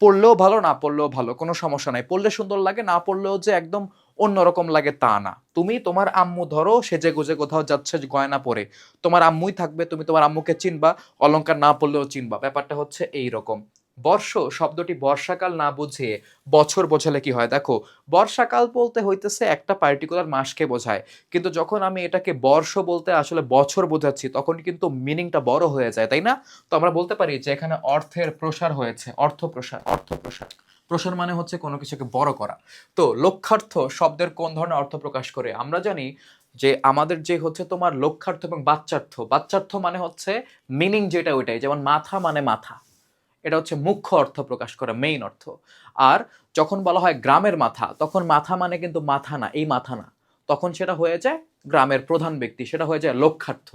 পড়লেও ভালো, না পড়লেও ভালো, কোনো সমস্যা নাই। পড়লে সুন্দর লাগে, না পড়লেও যে একদম অন্যরকম লাগে তা না। তুমি তোমার আম্মু ধরো সেজে গুজে কোথাও যাচ্ছে গয়না পরে, তোমার আম্মুই থাকবে, তুমি তোমার আম্মুকে চিনবা, অলংকার না পড়লেও চিনবা। ব্যাপারটা হচ্ছে এই রকম। বর্ষ শব্দটি বর্ষাকাল না বুঝিয়ে বছর বোঝালে কি হয়? দেখো বর্ষাকাল বলতে হইতেছে একটা পার্টিকুলার মাসকে বোঝায়, কিন্তু যখন আমি এটাকে বর্ষ বলতে আসলে বছর বোঝাচ্ছি তখন কিন্তু মিনিংটা বড় হয়ে যায়, তাই না? তো আমরা বলতে পারি যে এখানে অর্থের প্রসার হয়েছে, অর্থ প্রসার, অর্থ প্রসার। প্রসার মানে হচ্ছে কোনো কিছুকে বড় করা। তো লক্ষ্যার্থ শব্দের কোন ধরনের অর্থ প্রকাশ করে? আমরা জানি যে আমাদের যে হচ্ছে তোমার লক্ষ্যার্থ এবং বাচ্যার্থ, বাচ্যার্থ মানে হচ্ছে মিনিং যেটা ওইটাই, যেমন মাথা মানে মাথা, এটা হচ্ছে মুখ্য অর্থ প্রকাশ করে, মেইন অর্থ। আর যখন বলা হয় গ্রামের মাথা, তখন মাথা মানে কিন্তু মাথা না, এই মাথা না, তখন সেটা হয়ে যায় গ্রামের প্রধান ব্যক্তি, সেটা হয়ে যায় লক্ষ্যার্থ,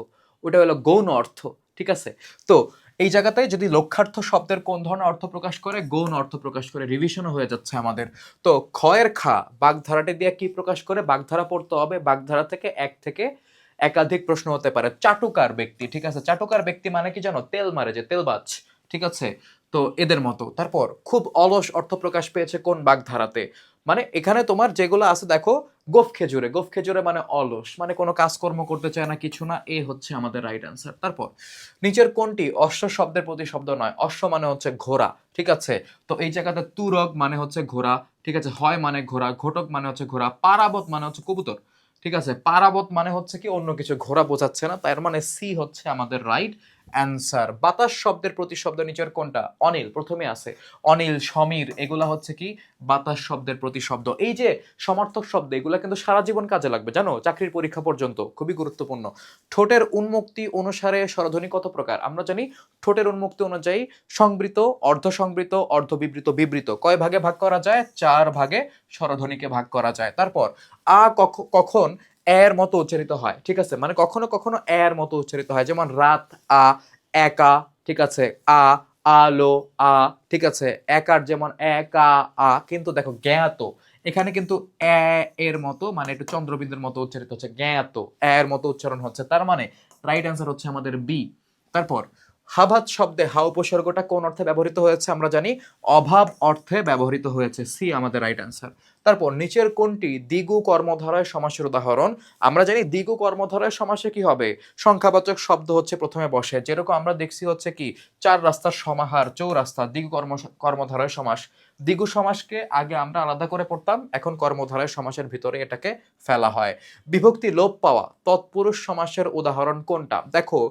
ওটা হলো গৌণ অর্থ, ঠিক আছে। তো এই জায়গাতে যদি লক্ষ্যার্থ শব্দের কোন ধরনের অর্থ প্রকাশ করে? গৌণ অর্থ প্রকাশ করে। রিভিশনও হয়ে যাচ্ছে আমাদের। তো খয়ের খা বাগধারাটি দিয়ে কি প্রকাশ করে? বাগধারা পড়তে হবে, বাগধারা থেকে এক থেকে একাধিক প্রশ্ন হতে পারে। চাটুকার ব্যক্তি, ঠিক আছে, চাটুকার ব্যক্তি মানে কি জানো? তেল মারে, যে তেলবাজ, ঠিক আছে। তো এদের মতো। তারপর খুব অলস অর্থ প্রকাশ পেয়েছে কোন বাগধারাতে? মানে এখানে তোমার যেগুলো আছে দেখো, গোফ খেজুরে, গোফ খেজুরে মানে অলস, মানে কোনো কাজকর্ম করতে চায় না, কিছু না, এ হচ্ছে আমাদের রাইট অ্যান্সার। তারপর নিচের কোনটি অশ্ব শব্দের প্রতিশব্দ নয়? অশ্ব মানে হচ্ছে ঘোড়া, ঠিক আছে। তো এই জায়গাতে তুরগ মানে হচ্ছে ঘোড়া, ঠিক আছে, হয় মানে ঘোড়া, ঘটক মানে হচ্ছে ঘোড়া, পারাবত মানে হচ্ছে কবুতর, ঠিক আছে। পারাবত মানে হচ্ছে কি অন্য কিছু, ঘোড়া বোঝাচ্ছে না, তার মানে সি হচ্ছে আমাদের রাইট অ্যান্সার। বাতাস শব্দের প্রতিশব্দ নিচের কোনটা? অনিল প্রথমে আছে, অনিল, সমীর, এগুলা হচ্ছে কি বাতাস শব্দের প্রতিশব্দ। এই যে সমার্থক শব্দ, এগুলা কিন্তু সারা জীবন কাজে লাগবে, জানো, চাকরির পরীক্ষা পর্যন্ত, খুবই গুরুত্বপূর্ণ। ঠোঁটের উন্মুক্তি অনুসারে স্বরধ্বনি কত প্রকার? আমরা জানি ঠোঁটের উন্মুক্তি অনুযায়ী সংবৃত, অর্ধ সংবৃত, অর্ধ বিবৃত, বিবৃত কয় ভাগে ভাগ করা যায়? 4 ভাগে স্বরধ্বনিকে ভাগ করা যায়। তারপর আ কখন এর মতো উচ্চারিত হয়? ঠিক আছে, মানে কখনো কখনো এর মতো উচ্চারিত হয়, যেমন রাত আ, একা, ঠিক আছে, আ, আলো আ, ঠিক আছে, একার যেমন একা আ, কিন্তু দেখো জ্ঞাত, এখানে কিন্তু এ এর মতো, মানে একটু চন্দ্রবিন্দুর মতো উচ্চারিত হচ্ছে, জ্ঞাত এর মতো উচ্চারণ হচ্ছে, তার মানে রাইট অ্যান্সার হচ্ছে আমাদের বি। তারপর হাভাত শব্দে হা উপসর্গটা কোন অর্থে ব্যবহৃত হয়েছে? আমরা জানি অভাব অর্থে ব্যবহৃত হয়েছে, সি আমাদের রাইট অ্যান্সার। তারপর নিচের কোনটি দ্বিগু কর্মধারয় সমাসের উদাহরণ? আমরা জানি দ্বিগু কর্মধারয় সমাসে কি হবে? সংখ্যাবাচক শব্দ হচ্ছে প্রথমে বসে, যেরকম আমরা দেখছি হচ্ছে কি চার রাস্তার সমাহার, চৌরাস্তা, দ্বিগু কর্মধারয় সমাস। দ্বিগু সমাসকে আগে আমরা আলাদা করে পড়তাম, এখন কর্মধারয় সমাসের ভিতরে এটাকে ফেলা হয়। বিভক্তি লোপ পাওয়া তৎপুরুষ সমাসের উদাহরণ কোনটা? দেখো,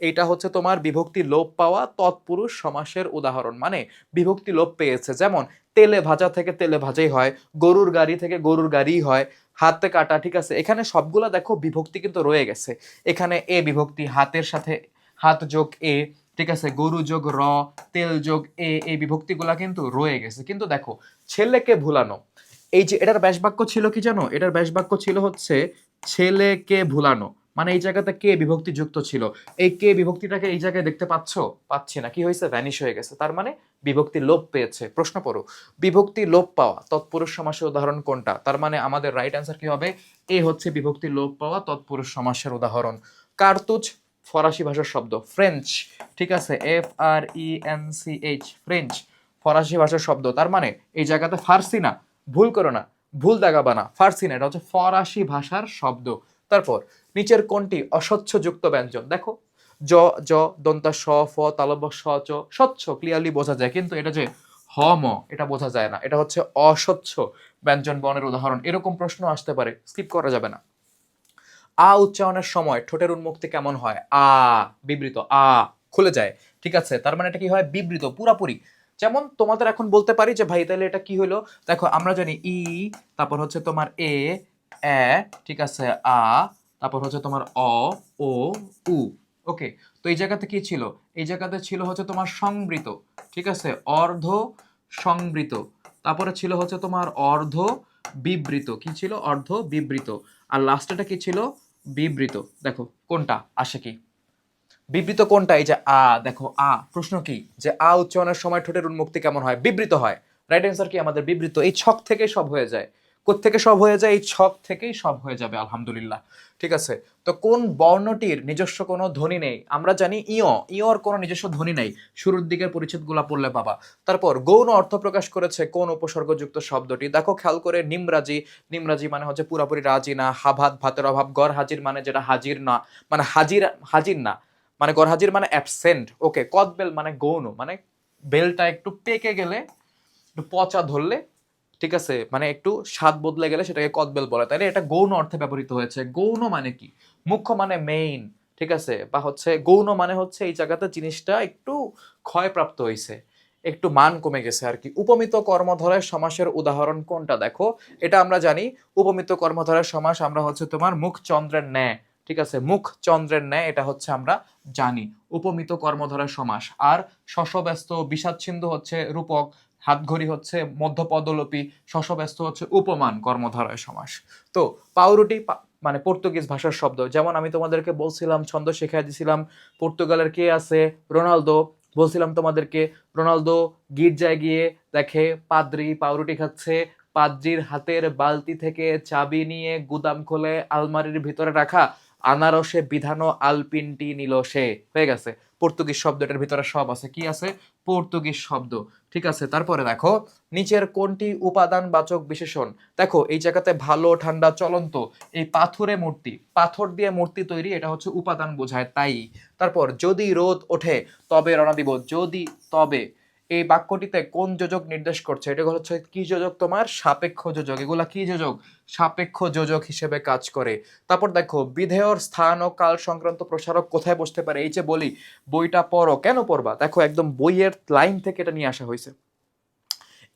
এটা হচ্ছে তোমার বিভক্তি লোপ পাওয়া তৎপুরুষ সমাসের উদাহরণ, মানে বিভক্তি লোপ পেয়েছে, যেমন তেলে ভাজা থেকে তেলে ভাজাই হয়, গরুর গাড়ি থেকে গরুর গাড়ি হয়, হাতে কাটা, ঠিক আছে, এখানে সবগুলা দেখো বিভক্তি কিন্তু রয়ে গেছে। এখানে এ বিভক্তি, হাতের সাথে হাত যোগ এ, ঠিক আছে, গরু যোগ র, তেল যোগ এ, এই বিভক্তিগুলা কিন্তু রয়ে গেছে। কিন্তু দেখো ছেলেকে ভুলানো, এই যে এটার ব্যাস বাক্য ছিল কি জানো? এটার ব্যাস বাক্য ছিল হচ্ছে ছেলেকে ভুলানো, মানে এই জায়গাতে কে বিভক্তি যুক্ত ছিল, এই কে বিভক্তিটাকে এই জায়গায় দেখতে পাচ্ছ? পাচ্ছি না, কি হয়েছে? ভ্যানিশ হয়ে গেছে, তার মানে বিভক্তি লোপ পেয়েছে। প্রশ্ন পড়ো, বিভক্তি লোপ পাওয়া তৎপুরুষ সমাসের উদাহরণ কোনটা? তার মানে আমাদের রাইট অ্যান্সার কি হবে? এ হচ্ছে বিভক্তি লোপ পাওয়া তৎপুরুষ সমাসের উদাহরণ। কার্তুজ ফরাসি ভাষার শব্দ, ফ্রেঞ্চ, ঠিক আছে, FRENCH, ফ্রেঞ্চ ফরাসি ভাষার শব্দ, তার মানে এই জায়গাতে ফার্সি না, ভুল করো না, ভুল দাগাবা না, ফার্সি না, এটা হচ্ছে ফরাসি ভাষার শব্দ। তারপর নিচের কোনটি অস্বচ্ছ যুক্ত ব্যঞ্জন? দেখো জ, জ, দন্তা স, ফ, তালব্য স, চ, স্বচ্ছ ক্লিয়ারলি বোঝা যায়, কিন্তু এটা যে হ ম, এটা বোঝা যায় না, এটা হচ্ছে অস্বচ্ছ ব্যঞ্জন বর্ণের উদাহরণ। এরকম প্রশ্ন আসতে পারে, স্কিপ করা যাবে না। আ উচ্চারণের সময় ঠোঁটের উন্মুক্তি কেমন হয়? আ, বিবৃত, আ খুলে যায়, ঠিক আছে, তার মানে এটা কি হয়? বিবৃত পুরাপুরি। যেমন তোমাদের এখন বলতে পারি যে ভাই তাহলে এটা কি হলো? দেখো আমরা জানি ই, তারপর হচ্ছে তোমার এ, এ, ঠিক আছে, আ, তারপর হচ্ছে তোমার অ, ও, উ, ওকে। তো এই জায়গাতে কি ছিল? এই জায়গাতে ছিল হচ্ছে তোমার সংবৃত, ঠিক আছে, অর্ধ সংবৃত, তারপরে ছিল হচ্ছে তোমার অর্ধ বিবৃত, কি ছিল? অর্ধ বিবৃত। আর লাস্টেটা কি ছিল? বিবৃত। দেখো কোনটা আসে কি? বিবৃত কোনটা? এই যে আ, দেখো আ, প্রশ্ন কি যে আ উচ্চারণের সময় ঠোঁটের উন্মুক্তি কেমন হয়? বিবৃত হয়। রাইট অ্যান্সার কি আমাদের? বিবৃত। এই ছক থেকেই সব হয়ে যায়। কোত্থেকে সব হয়ে যায়? এই ছক থেকেই সব হয়ে যাবে, আলহামদুলিল্লাহ। ঠিক আছে, তো কোন বর্ণটির নিজস্ব কোনো ধ্বনি নেই? আমরা জানি ইয়র কোনো নিজস্ব ধ্বনি নেই, শুরুর দিকের পরিচ্ছেদগুলা পড়লে পাবা। তারপর গৌণ অর্থ প্রকাশ করেছে কোন উপসর্গযুক্ত শব্দটি? দেখো খেয়াল করে, নিমরাজি, নিমরাজি মানে হচ্ছে পুরাপুরি রাজি না, হাভাত ভাতের অভাব, গড় হাজির মানে যেটা হাজির না, মানে হাজির হাজির না, মানে গরহাজির মানে অ্যাবসেন্ট, ওকে। কদবেল মানে গৌণ, মানে বেলটা একটু পেকে গেলে, একটু পচা ধরলে, ঠিক আছে, মানে একটু স্বাদ বদলে গেলে সেটাকে কদবেল বলে, তাইলে এটা গৌণ অর্থে ব্যবহৃত হয়েছে। গৌণ মানে কি? মুখ্য মানে মেইন, ঠিক আছে, বা হচ্ছে গৌণ মানে হচ্ছে এই জায়গাতে জিনিসটা একটু ক্ষয়প্রাপ্ত হয়েছে, একটু মান কমে গেছে আর কি। উপমিত কর্মধারয় সমাসের উদাহরণ কোনটা? দেখো এটা আমরা জানি, উপমিত কর্মধারয় সমাস আমরা হচ্ছে তোমার মুখ চন্দ্রের ন্যায়, ঠিক আছে, মুখ চন্দ্রের ন্যায়, এটা হচ্ছে আমরা জানি উপমিত কর্মধারয় সমাস। আর শশব্যস্ত বিষাদছিন্দু হচ্ছে রূপক, হাতঘড়ি হচ্ছে মধ্যপদলোপী, শশব্যস্ত হচ্ছে উপমান কর্মধারয় সমাস। তো পাউরুটি মানে পর্তুগিজ ভাষার শব্দ, যেমন আমি তোমাদেরকে বলছিলাম, ছন্দ শেখাই দিছিলাম, পর্তুগালের কে আছে? রোনালদো। বলছিলাম তোমাদেরকে রোনালদো গির্জায় গিয়ে দেখে পাদ্রি পাউরুটি খাচ্ছে, পাদ্রির হাতের বালতি থেকে চাবি নিয়ে গুদাম খোলে, আলমারির ভিতরে রাখা আনারসে বিধানো আলপিনটি নিল সে। হয়ে গেছে, পর্তুগিজ শব্দ, এটার ভিতরে সব আছে, কি আছে? পর্তুগিজ শব্দ, ঠিক আছে। তারপরে দেখো নিচের কোনটি উপাদান বাচক বিশেষণ? দেখো এই জায়গাতে ভালো, ঠান্ডা, চলন্ত, এই পাথরে মূর্তি, পাথর দিয়ে মূর্তি তৈরি, এটা হচ্ছে উপাদান বোঝায়, তাই। তারপর যদি রোদ ওঠে তবে রওনা দিব, যদি তবে, এই বাক্যটিতে কোন যোজক নির্দেশ করছে? এটা হচ্ছে কি যোজক? তোমার সাপেক্ষ যোজক। এগুলা কি যোজক? সাপেক্ষ যোজক হিসেবে কাজ করে। তারপর দেখো বিধেয়র স্থান ও কাল সংক্রান্ত প্রসারক কোথায় বসতে পারে? এই যে বলি বইটা পড়ো, কেন পড়বা? দেখো একদম বইয়ের লাইন থেকে এটা নিয়ে আসা হয়েছে।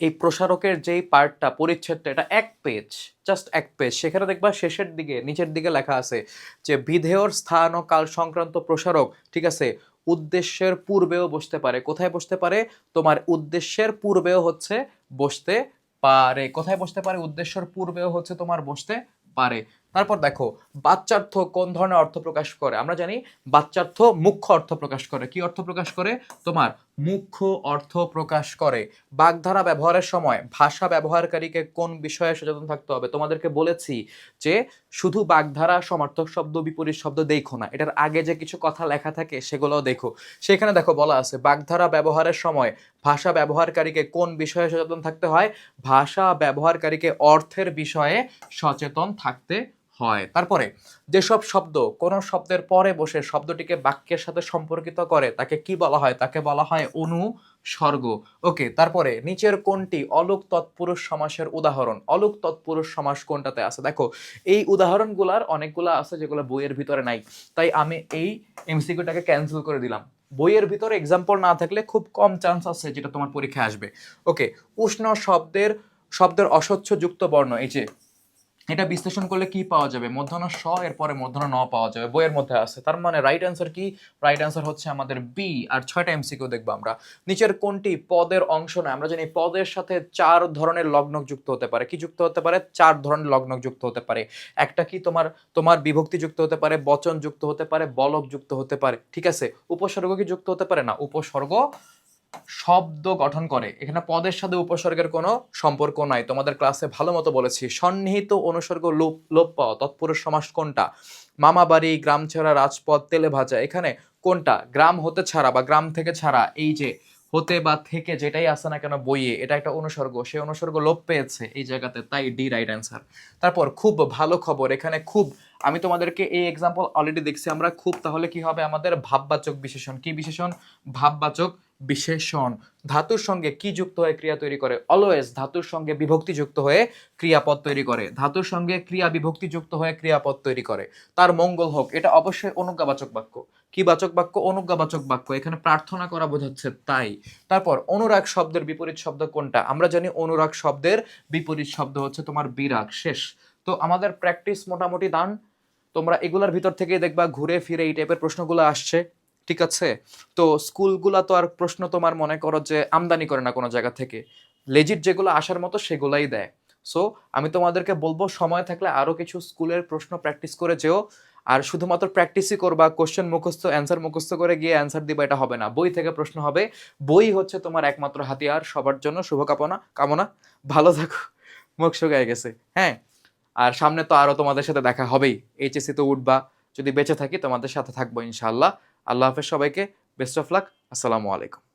এই প্রসারকের যেই পার্টটা, পরিচ্ছেদটা, এটা এক পেজ, জাস্ট এক পেজ। সেখানে দেখবা শেষের দিকে নিচের দিকে লেখা আছে যে বিধেয়র স্থান ও কাল সংক্রান্ত প্রসারক, ঠিক আছে, উদ্দেশ্যের পূর্বেও বসতে পারে। কোথায় বসতে পারে? তোমার উদ্দেশ্যের পূর্বেও হচ্ছে বসতে পারে। কোথায় বসতে পারে? উদ্দেশ্যের পূর্বেও হচ্ছে তোমার বসতে পারে। তারপর দেখো বাচ্যার্থ কোন ধরনের অর্থ প্রকাশ করে? আমরা জানি বাচ্যার্থ মুখ্য অর্থ প্রকাশ করে। কি অর্থ প্রকাশ করে? তোমার মুখ্য অর্থ প্রকাশ করে। বাগধারা ব্যবহারের সময় ভাষা ব্যবহারকারীকে কোন বিষয়ে সচেতন থাকতে হবে? তোমাদেরকে বলেছি যে শুধু বাগধারা, সমার্থক শব্দ, বিপরীত শব্দ দেখো না, এটার আগে যে কিছু কথা লেখা থাকে সেগুলোও দেখো। সেখানে দেখো বলা আছে বাগধারা ব্যবহারের সময় ভাষা ব্যবহারকারীকে কোন বিষয়ে সচেতন থাকতে হয়? ভাষা ব্যবহারকারীকে অর্থের বিষয়ে সচেতন থাকতে হয়। তারপরে যেসব শব্দ কোন শব্দের পরে বসে শব্দটিকে বাক্যের সাথে সম্পর্কিত করে তাকে কি বলা হয়? তাকে বলা হয় অনুসর্গ। ওকে, তারপরে নিচের কোনটি অলুক তৎপুরুষ সমাসের উদাহরণ? অলুক তৎপুরুষ সমাস কোনটাতে আছে? দেখো এই উদাহরণগুলার অনেকগুলো আছে যেগুলো বইয়ের ভিতরে নাই, তাই আমি এই এমসিকিউটাকে ক্যান্সেল করে দিলাম। বইয়ের ভিতরে এক্সাম্পল না থাকলে খুব কম চান্স আছে যেটা তোমার পরীক্ষায় আসবে। ওকে, উষ্ণ শব্দের অস্বচ্ছ যুক্ত বর্ণ, এই যে এটা বিশ্লেষণ করলে কি পাওয়া যাবে? মূর্ধন্য স, এরপরে মূর্ধন্য ন পাওয়া যাবে, বইয়ের মধ্যে আছে। তার মানে রাইট অ্যান্সার কি? রাইট অ্যান্সার হচ্ছে আমাদের বি। আর 6টা এমসিকিউ দেখবো আমরা। নিচের কোনটি পদের অংশ নয়? আমরা জানি পদের সাথে 4 ধরনের লগ্নক যুক্ত হতে পারে। কি যুক্ত হতে পারে? 4 ধরনের লগ্নক যুক্ত হতে পারে। একটা কি তোমার বিভক্তি যুক্ত হতে পারে, বচন যুক্ত হতে পারে, বলক যুক্ত হতে পারে, ঠিক আছে। উপসর্গ কি যুক্ত হতে পারে? না, উপসর্গ শব্দ গঠন করে। এখানে পদের সাথে উপসর্গের কোনো সম্পর্ক নাই। তোমাদের ক্লাসে ভালো মতো বলেছি সন্নিহিত অনুসর্গ লোপ পাওয়া তৎপুরুষ সমাস কোনটা? মামাবাড়ি, গ্রাম ছাড়া, রাজপথ, তেলে ভাজা, এখানে কোনটা? গ্রাম হতে ছাড়া বা গ্রাম থেকে ছাড়া, এই যে হতে বা থেকে যেটাই আসে না কেন বইয়ে, এটা একটা অনুসর্গ, সেই অনুসর্গ লোপ পেয়েছে এই জায়গাতে, তাই ডি রাইট অ্যান্সার। তারপর খুব ভালো খবর, এখানে খুব, আমি তোমাদেরকে এই এক্সাম্পল অলরেডি দেখছি আমরা। খুব তাহলে কি হবে? আমাদের ভাববাচক বিশেষণ। কি বিশেষণ? ভাববাচক বিশেষণ। ধাতুর সঙ্গে কি যুক্ত হয়ে ক্রিয়া তৈরি করে? অলওয়েজ ধাতুর সঙ্গে বিভক্তি যুক্ত হয়ে ক্রিয়াপদ তৈরি করে। ধাতুর সঙ্গে ক্রিয়া বিভক্তি যুক্ত হয়ে ক্রিয়াপদ তৈরি করে। তার মঙ্গল হোক, এটা অবশ্যই অনুজ্ঞাবাচক বাক্য। কি বাচক বাক্য? অনুজ্ঞাবাচক বাক্য। এখানে প্রার্থনা করা বোঝাচ্ছে, তাই। তারপর অনুরাগ শব্দের বিপরীত শব্দ কোনটা? আমরা জানি অনুরাগ শব্দের বিপরীত শব্দ হচ্ছে তোমার বিরাগ। শেষ। তো আমাদের প্র্যাকটিস মোটামুটি ডান। তোমরা এগুলার ভিতর থেকে দেখবা ঘুরে ফিরে এই টাইপের প্রশ্নগুলো আসছে, ঠিক আছে। তো স্কুলগুলা তো আর প্রশ্ন তোমার মনে করো যে আমদানি করে না কোনো জায়গা থেকে, লেজিট যেগুলো আসার মতো সেগুলাই দেয়। সো আমি তোমাদেরকে বলবো সময় থাকলে আরো কিছু স্কুলের প্রশ্ন প্র্যাকটিস করে যেও। আর শুধুমাত্র প্র্যাকটিসই করবা, কোশ্চেন মুখস্থ অ্যান্সার মুখস্থ করে গিয়ে অ্যান্সার দিবা, এটা হবে না। বই থেকে প্রশ্ন হবে। বই হচ্ছে তোমার একমাত্র হাতিয়ার। সবার জন্য শুভকামনা কামনা। ভালো থাকো। মুখ শুকায় গেছে, হ্যাঁ। আর সামনে তো আরো তোমাদের সাথে দেখা হবেই। এইচএসসি তো উঠবা, যদি বেঁচে থাকি তোমাদের সাথে থাকবো ইনশাআল্লাহ। আল্লাহ হাফেজ সবাইকে, বেস্ট অফ লাক, আসসালামু আলাইকুম।